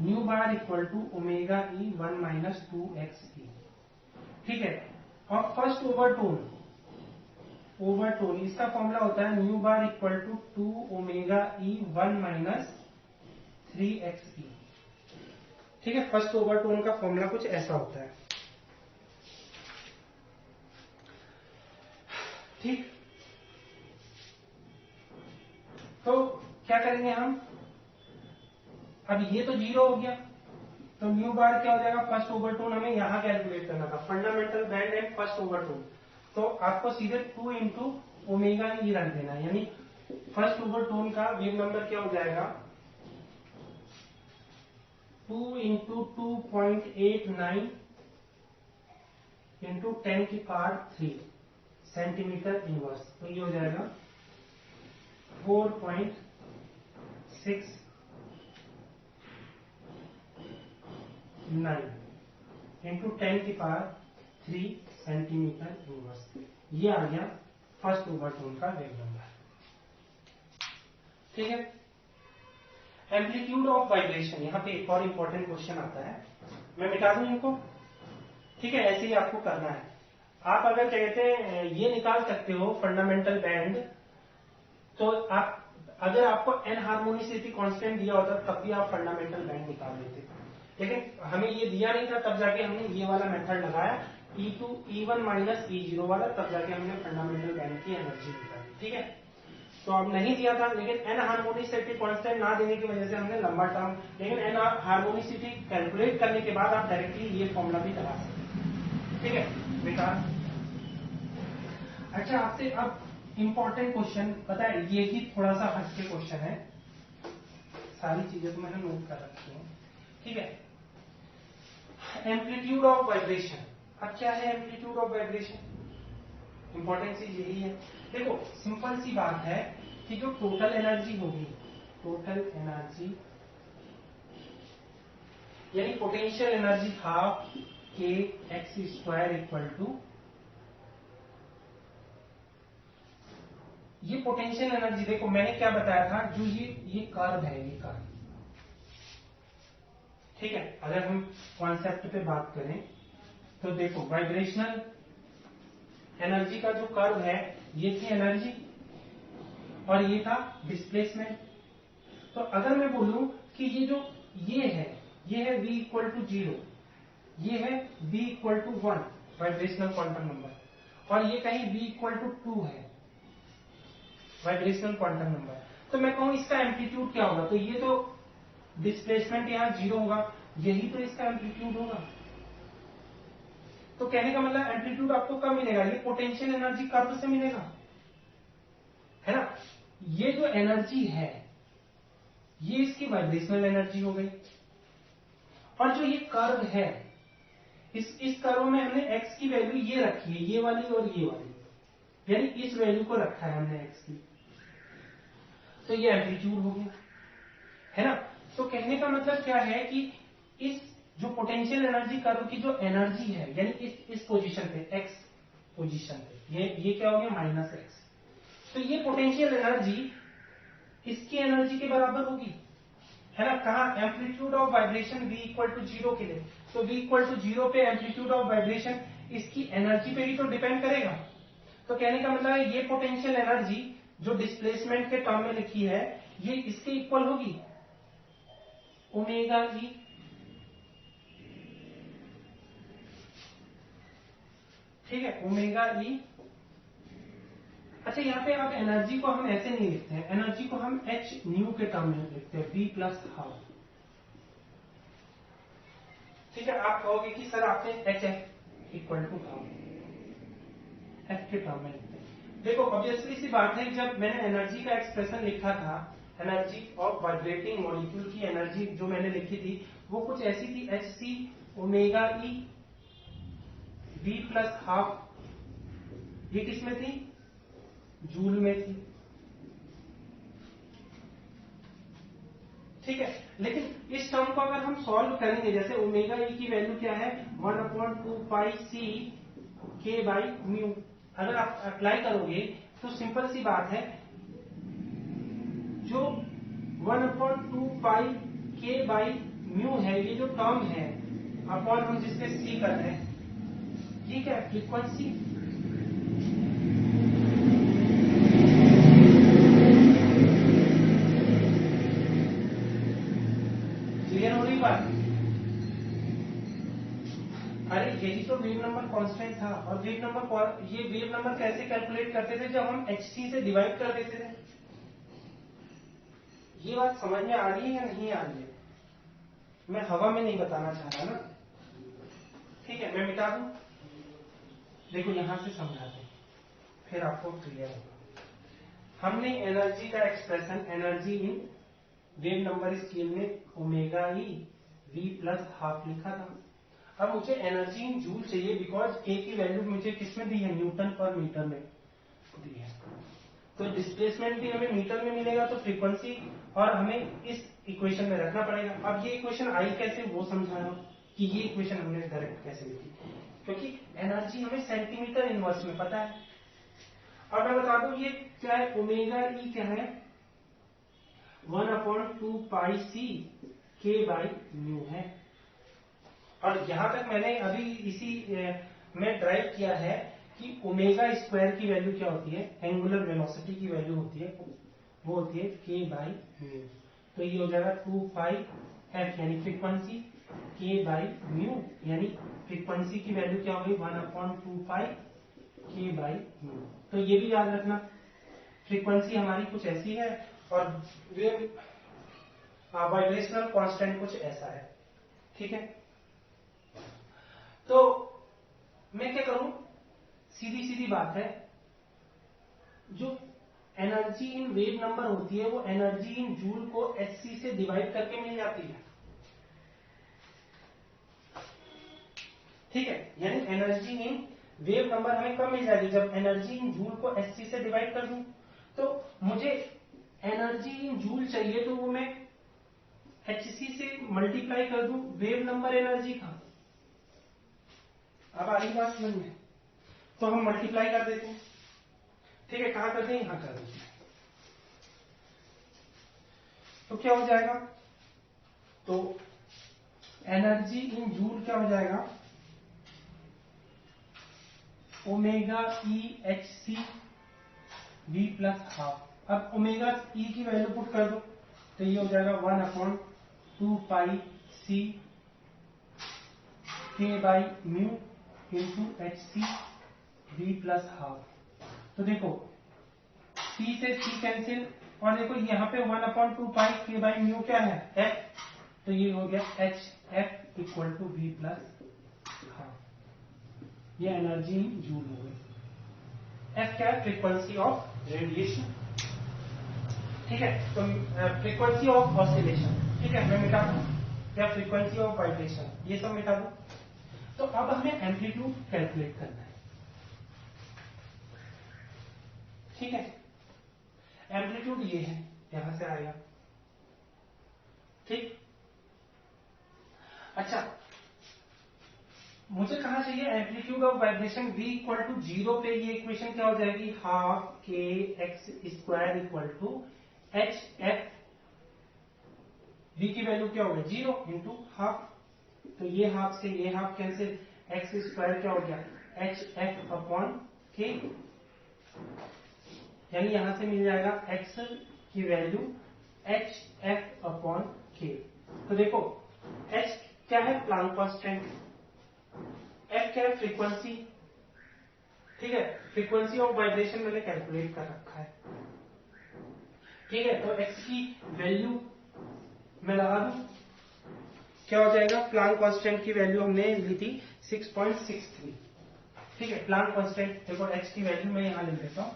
nu bar equal to omega e 1 minus 2xe। ठीक है, और फर्स्ट ओवरटोन इसका फॉर्मूला होता है nu bar equal to 2 omega e 1 minus 3xe। ठीक है, फर्स्ट ओवरटोन का फॉर्मूला कुछ ऐसा होता है। ठीक, तो क्या करेंगे हम, अब ये तो 0 हो गया, तो न्यू बार क्या हो जाएगा, फर्स्ट ओवरटोन हमें यहां कैलकुलेट करना था, fundamental band and first overtone. तो आपको सीधे 2 इंटू ओमेगा ई रख देना है, यानी फर्स्ट ओवरटोन का वेव नंबर क्या हो जाएगा 2 इंटू 2.89 इंटू 10 की पावर 3 सेंटीमीटर इनवर्स। तो ये हो जाएगा 4.69 इंटू 10 की पावर 3 सेंटीमीटर इनवर्स। ये आ गया फर्स्ट ओवरटोन का वेव नंबर। ठीक है। एम्पलीट्यूड ऑफ वाइब्रेशन, यहाँ पे एक और इंपॉर्टेंट क्वेश्चन आता है, मैं मिटा दूं इनको। ठीक है, ऐसे ही आपको करना है। आप अगर कहते हैं ये निकाल सकते हो फंडामेंटल बैंड, तो आप अगर आपको एन हार्मोनिसिटी कांस्टेंट दिया होता तब भी आप फंडामेंटल बैंड निकाल लेते, लेकिन हमें ये दिया नहीं था, तब जाके हमने ये वाला मेथड लगाया E2 E1 माइनस E0 वाला, तब जाके हमने फंडामेंटल बैंड की एनर्जी निकाली। ठीक है, तो अब नहीं दिया था, लेकिन एन हार्मोनिसिटी कांस्टेंट ना देने की वजह से हमने लंबा टर्म, लेकिन एन हार्मोनिसिटी कैलकुलेट करने के बाद आप डायरेक्टली ये फॉर्मूला भी लगा सकते। ठीक है बेटा। अच्छा, आपसे अब इंपॉर्टेंट क्वेश्चन पता है, ये ही थोड़ा सा हटके क्वेश्चन है, सारी चीजें तो मैंने नोट कर रखी हैं। ठीक है, एम्पलीट्यूड ऑफ वाइब्रेशन। अब क्या है एम्पलीट्यूड ऑफ वाइब्रेशन? इंपॉर्टेंट चीज यही है। देखो सिंपल सी बात है कि जो टोटल एनर्जी होगी, टोटल एनर्जी यानी पोटेंशियल एनर्जी हाफ के एक्स स्क्वायर इक्वल टू, ये पोटेंशियल एनर्जी, देखो मैंने क्या बताया था, जो ये कर्व है, ये कर्व। ठीक है, अगर हम कॉन्सेप्ट पे बात करें तो देखो वाइब्रेशनल एनर्जी का जो कर्व है, ये थी एनर्जी और ये था डिस्प्लेसमेंट। तो अगर मैं बोलूं कि ये है v इक्वल टू 0, ये है v equal to 1 vibrational quantum number, और ये कहीं v इक्वल टू 2 है वाइब्रेशनल क्वांटम नंबर, तो मैं कहूं इसका एम्पलीट्यूड क्या होगा? तो ये तो डिस्प्लेसमेंट यहाँ 0 होगा, यही तो इसका एम्पलीट्यूड होगा। तो कहने का मतलब एम्पलीट्यूड आपको कब मिलेगा? ये पोटेंशियल एनर्जी कर्व से मिलेगा, है ना। ये जो एनर्जी है ये इसकी वाइब्रेशनल एनर्जी हो गई, और जो ये कर्व है, इस कर्व में हमने x की वैल्यू ये रखी है, ये वाली और ये वाली, यानी इस वैल्यू को रखा है हमने x की, तो ये एम्पलीट्यूड हो गया, है ना। तो कहने का मतलब क्या है कि इस जो पोटेंशियल एनर्जी कर्व की जो एनर्जी है, यानी इस पोजीशन पे, x पोजीशन पे, ये क्या हो गया? Minus x. तो ये पोटेंशियल एनर्जी इसकी एनर्जी के बराबर होगी, है ना। कहा? Amplitude of vibration v equal to 0 के लिए, तो v इक्वल टू 0 पे एम्पलीट्यूड ऑफ वाइब्रेशन इसकी एनर्जी पे भी तो डिपेंड करेगा। तो कहने का मतलब है ये पोटेंशियल एनर्जी जो डिस्प्लेसमेंट के टर्म में लिखी है, ये इसके इक्वल होगी ओमेगा ई। ठीक है, ओमेगा ई। अच्छा, यहाँ पे आप एनर्जी को हम ऐसे नहीं लिखते हैं, एनर्जी को हम h न्यू के टर्म में लिखते हैं, v प्लस हाफ। ठीक है, आप कहोगे कि सर आपने h f equal to half f के टर्म में लिखते हैं। देखो ऑब्वियसली सी बात है, जब मैंने एनर्जी का एक्सप्रेशन लिखा था, एनर्जी ऑफ वाइब्रेटिंग मॉलिक्यूल की एनर्जी जो मैंने लिखी थी, वो कुछ ऐसी थी, एच सी ओमेगा ई v प्लस हाफ। ये किस में थी? जूल में थी। ठीक है, लेकिन इस टर्म को अगर हम सॉल्व करेंगे, जैसे ओमेगा ई की वैल्यू क्या है? 1/2 पाई सी के बाई म्यू। अगर आप अप्लाई करोगे तो सिंपल सी बात है, जो 1/2 पाई के बाई म्यू है, ये जो टर्म है अपॉन हम जिसके सी कर रहे हैं, ये क्या है? फ्रीक्वेंसी। क्लियर हो रही बात? अरे यही तो वेव नंबर कांस्टेंट था, और वेव नंबर, ये वेव नंबर कैसे कैलकुलेट करते थे? जब हम hc से डिवाइड कर देते थे। ये बात समझ में आ रही है या नहीं आ रही है? मैं हवा में नहीं बताना चाह रहा ना। ठीक है, मैं मिटा दूं। देखो यहां से समझाते हैं, फिर आपको क्लियर होगा। हमने एनर्जी का expression, energy in wave number scale में ओमेगा ई v प्लस हाफ लिखा था। अब मुझे एनर्जी इन जूल चाहिए, बिकॉज k की वैल्यू मुझे किसमें दी है, न्यूटन पर मीटर में दी है। तो डिस्प्लेसमेंट भी हमें मीटर में मिलेगा, तो फ्रीक्वेंसी और हमें इस इक्वेशन में रखना पड़ेगा। अब ये इक्वेशन आई कैसे वो समझाया कि ये इक्वेशन हमने डायरेक्ट कैसे लिखी, क्योंकि एनर्जी हमें सेंटीमीटर इनवर्स में पता है। अब मैं बता दूं ये क्या है, ओमेगा ई क्या है, 1/2 पाई सी के बाई म्यू है। और यहां तक मैंने अभी इसी में ड्राइव किया है कि ओमेगा स्क्वायर की वैल्यू क्या होती है, एंगुलर वेलोसिटी की वैल्यू होती है, वो होती है के बाई म्यू। तो ये हो जाएगा 2 पाई एफ यानी फ्रीक्वेंसी, के बाई म्यू यानी फ्रीक्वेंसी की वैल्यू क्या होगी, 1/2 पाई के बाई म्यू। तो ये भी याद रखना, फ्रीक्वेंसी हमारी कुछ ऐसी है और वेव वाइब्रेशनल कांस्टेंट कुछ ऐसा है, ठीक है। तो मैं क्या करूं, सीधी सीधी बात है, जो एनर्जी इन वेव नंबर होती है वो एनर्जी इन जूल को hc से डिवाइड करके मिल जाती है, ठीक है। यानी एनर्जी इन वेव नंबर हमें कब मिल जाएगी, जब एनर्जी इन जूल को hc से डिवाइड कर दूं। तो मुझे एनर्जी इन जूल चाहिए, तो वो मैं hc से मल्टीप्लाई कर दूं वेव नंबर एनर्जी का। अब आ रही बात समझ में, तो हम मल्टीप्लाई कर देते हैं, ठीक है। कहां करते हैं, यहां कर देते हैं। तो क्या हो जाएगा, तो एनर्जी इन जूल क्या हो जाएगा, omega e h c v plus half. अब ओमेगा ई की वैल्यू पुट कर दो, तो ये हो जाएगा 1/2 पाई सी के by mu into h c v plus half. तो देखो सी से सी कैंसिल, और देखो यहाँ पे 1/2 पाई के बाई म्यू क्या है, एफ। तो ये हो गया h f equal to v plus half. ये एनर्जी इन जूल हो गई। एफ क्या है, फ्रीक्वेंसी ऑफ रेडिएशन, ठीक है। तो फ्रीक्वेंसी ऑफ ऑसिलेशन, ठीक है, मैं मिटा दूं, या फ्रीक्वेंसी ऑफ वाइब्रेशन, ये सब मिटा दूं। तो अब हमें एम्पलीट्यूड कैलकुलेट करना है, ठीक है। एम्पलीट्यूड ये है, यहां से आएगा, ठीक। अच्छा, मुझे कहा चाहिए amplitude of vibration v equal to 0 पे, ये इक्वेशन क्या हो जाएगी, हाफ के x square equal to h f. v की वैल्यू क्या होगी, 0 इंटू हाफ। तो ये हाफ से ये हाफ कैंसिल, एक्स स्क्वायर क्या हो गया, एच एफ अपॉन के, यानी यहां से मिल जाएगा एक्स की वैल्यू एच एफ अपॉन के। तो देखो एच क्या है, प्लांक कांस्टेंट, एफ क्या है, फ्रीक्वेंसी, ठीक है। फ्रीक्वेंसी ऑफ वाइब्रेशन मैंने कैलकुलेट कर रखा है, ठीक है। तो एक्स की वैल्यू मैं लगा दूं, क्या हो जाएगा, प्लांक कांस्टेंट की वैल्यू हमने ली थी 6.63, ठीक है। प्लांक कांस्टेंट देखो एच की वैल्यू मैं यहां लिख देता हूं,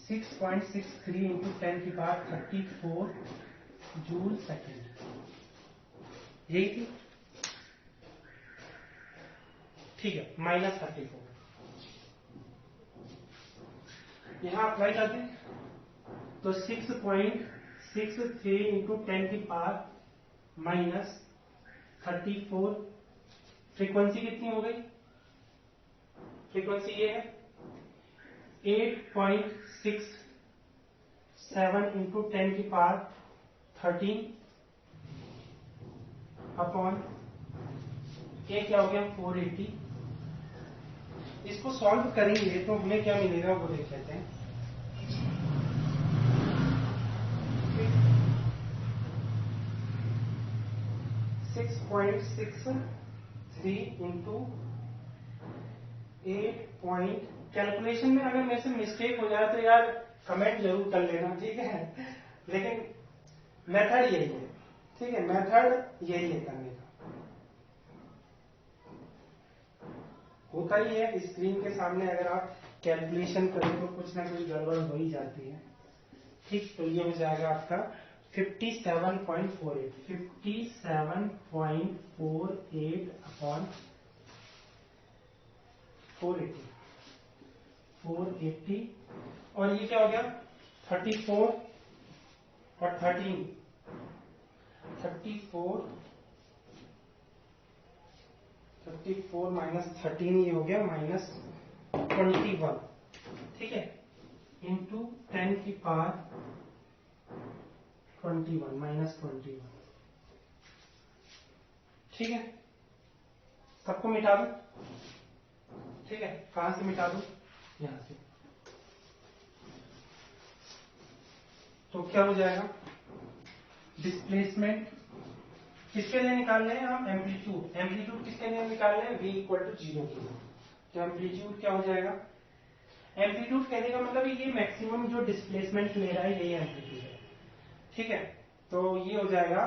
6.63 इंटू 10⁻34 जूल सेकेंड, यही थी, ठीक है। -34 यहां अप्लाई कर दें, तो 6.63 इंटू 10⁻34, फ्रीक्वेंसी कितनी हो गई, फ्रीक्वेंसी ये है 8.67 इंटू 10⁻13 अपॉन के क्या हो गया 480। इसको सॉल्व करेंगे तो हमें क्या मिलेगा वो देख लेते हैं। 6.63 इंटू 8 कैलकुलेशन में अगर मेरे से मिस्टेक हो जाए तो यार कमेंट जरूर कर लेना, ठीक है। लेकिन मेथड यही है, ठीक है, मेथड यही है करने का, होता ही है। स्क्रीन के सामने अगर आप कैलकुलेशन करें तो कुछ ना कुछ गड़बड़ हो ही जाती है, ठीक। तो ये हो जाएगा आपका 57.48 अपॉन 480 और ये क्या हो गया 34 और 13 34 माइनस 13 ये हो गया माइनस 21 ठीक है इंटू 10 की पावर 21 माइनस 21 ठीक है सबको मिटा दो ठीक है कहां से मिटा दो यहां से तो क्या हो जाएगा डिस्प्लेसमेंट किसके लिए निकाल रहे हैं हम एम्पलीट्यूड किसके लिए निकाल रहे हैं v इक्वल टू 0 के लिए तो एम्पलीट्यूड क्या हो जाएगा एम्पलीट्यूड कहने का मतलब ये मैक्सिमम जो डिस्प्लेसमेंट ले रहा है यही एम्पलीट्यूड है ठीक है तो ये हो जाएगा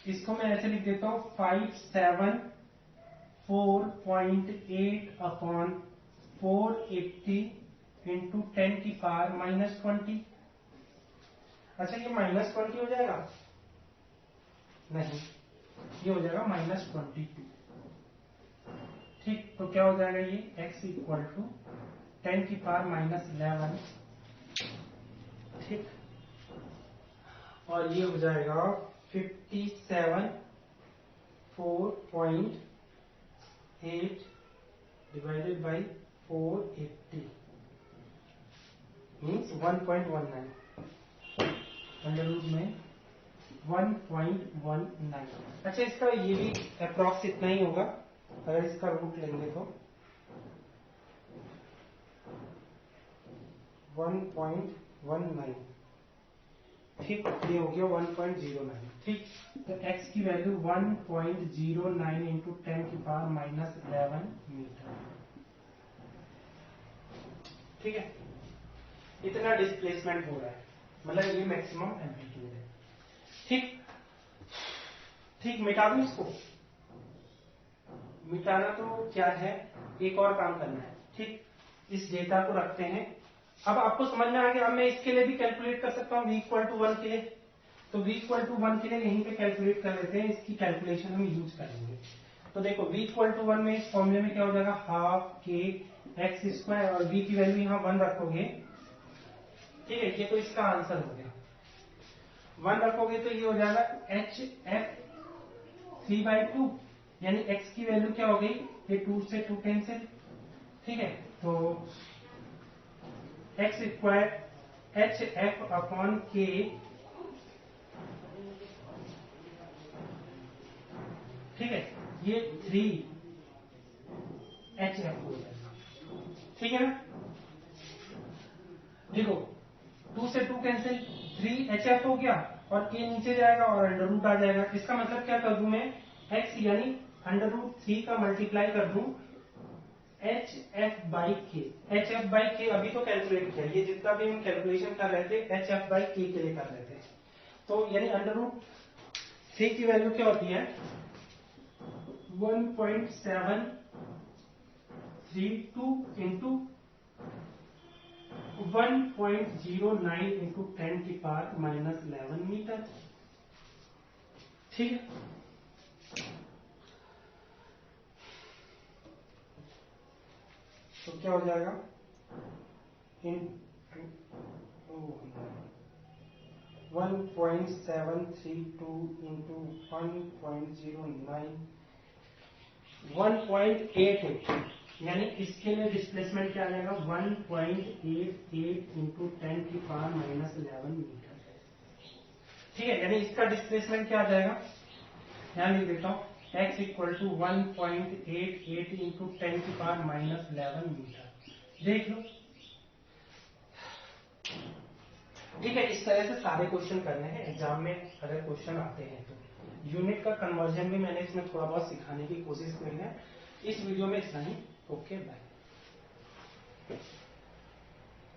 इसको मैं ऐसे लिख देता हूं 574.8 अपॉन 480 इंटू 10 की पावर माइनस 20 अच्छा ये माइनस 20 हो जाएगा नहीं ये हो जाएगा माइनस 22 ठीक तो क्या हो जाएगा ये x इक्वल टू 10 की पावर माइनस 11 ठीक और ये हो जाएगा 57.4.8 divided by 480 means 1.19 under root में 1.19 अच्छा इसका ये भी अप्रॉक्स इतना ही होगा अगर इसका रूट लेंगे तो 1.19 ठीक ये हो गया 1.09 ठीक तो x की वैल्यू 1.09 इंटू 10 की पावर माइनस 11 मीटर ठीक है इतना डिस्प्लेसमेंट हो रहा है मतलब ये मैक्सिमम एम्पलीट्यूड है ठीक ठीक मिटा दूं इसको मिटाना तो क्या है एक और काम करना है ठीक इस डेटा को रखते हैं अब आपको समझ में आ गया अब मैं इसके लिए भी कैलकुलेट कर सकता हूँ v इक्वल टू 1 के लिए तो v इक्वल टू 1 के लिए यहीं पे कैलकुलेट कर लेते हैं इसकी कैलकुलेशन हम यूज करेंगे तो देखो v इक्वल टू 1 में इस फॉर्मूले में क्या हो जाएगा हाफ के एक्स स्क्वायर और v की वैल्यू यहाँ 1 रखोगे ठीक है ये तो इसका आंसर हो गया 1 रखोगे तो ये हो जाएगा एच एफ 3/2 यानी x की वैल्यू क्या हो गई ये 2 से 2 कैंसिल ठीक है तो x square H F upon के ठीक है ये 3 एच एफ हो जाएगा ठीक है ना देखो 2 से 2 कैंसिल 3 एच एफ हो गया और के नीचे जाएगा और अंडर रूट आ जाएगा इसका मतलब क्या कर दूं मैं x यानी अंडर रूट 3 का मल्टीप्लाई कर दूं एच एफ बाई के अभी तो कैलकुलेट किया ये जितना भी हम कैलकुलेशन कर रहे थे एच एफ बाई के लिए कर रहे थे तो यानी अंडर रूट 3 की वैल्यू क्या होती है 1.732 इंटू 1.09 इंटू 10 की पावर माइनस 11 मीटर ठीक है तो क्या हो जाएगा इन 1.732 इंटू 1.09 1.88 यानी इसके लिए डिस्प्लेसमेंट क्या आ जाएगा 1.88 इंटू 10 की पावर माइनस 11 मीटर ठीक है यानी इसका डिस्प्लेसमेंट क्या आ जाएगा यहां लिख देता हूं x इक्वल टू 1.88 इंटू 10 की पावर माइनस 11 मीटर देख लो ठीक है इस तरह से सारे क्वेश्चन करने हैं एग्जाम में अगर क्वेश्चन आते हैं तो यूनिट का कन्वर्जन भी मैंने इसमें थोड़ा बहुत सिखाने की कोशिश की है इस वीडियो में इतना ही ओके बाय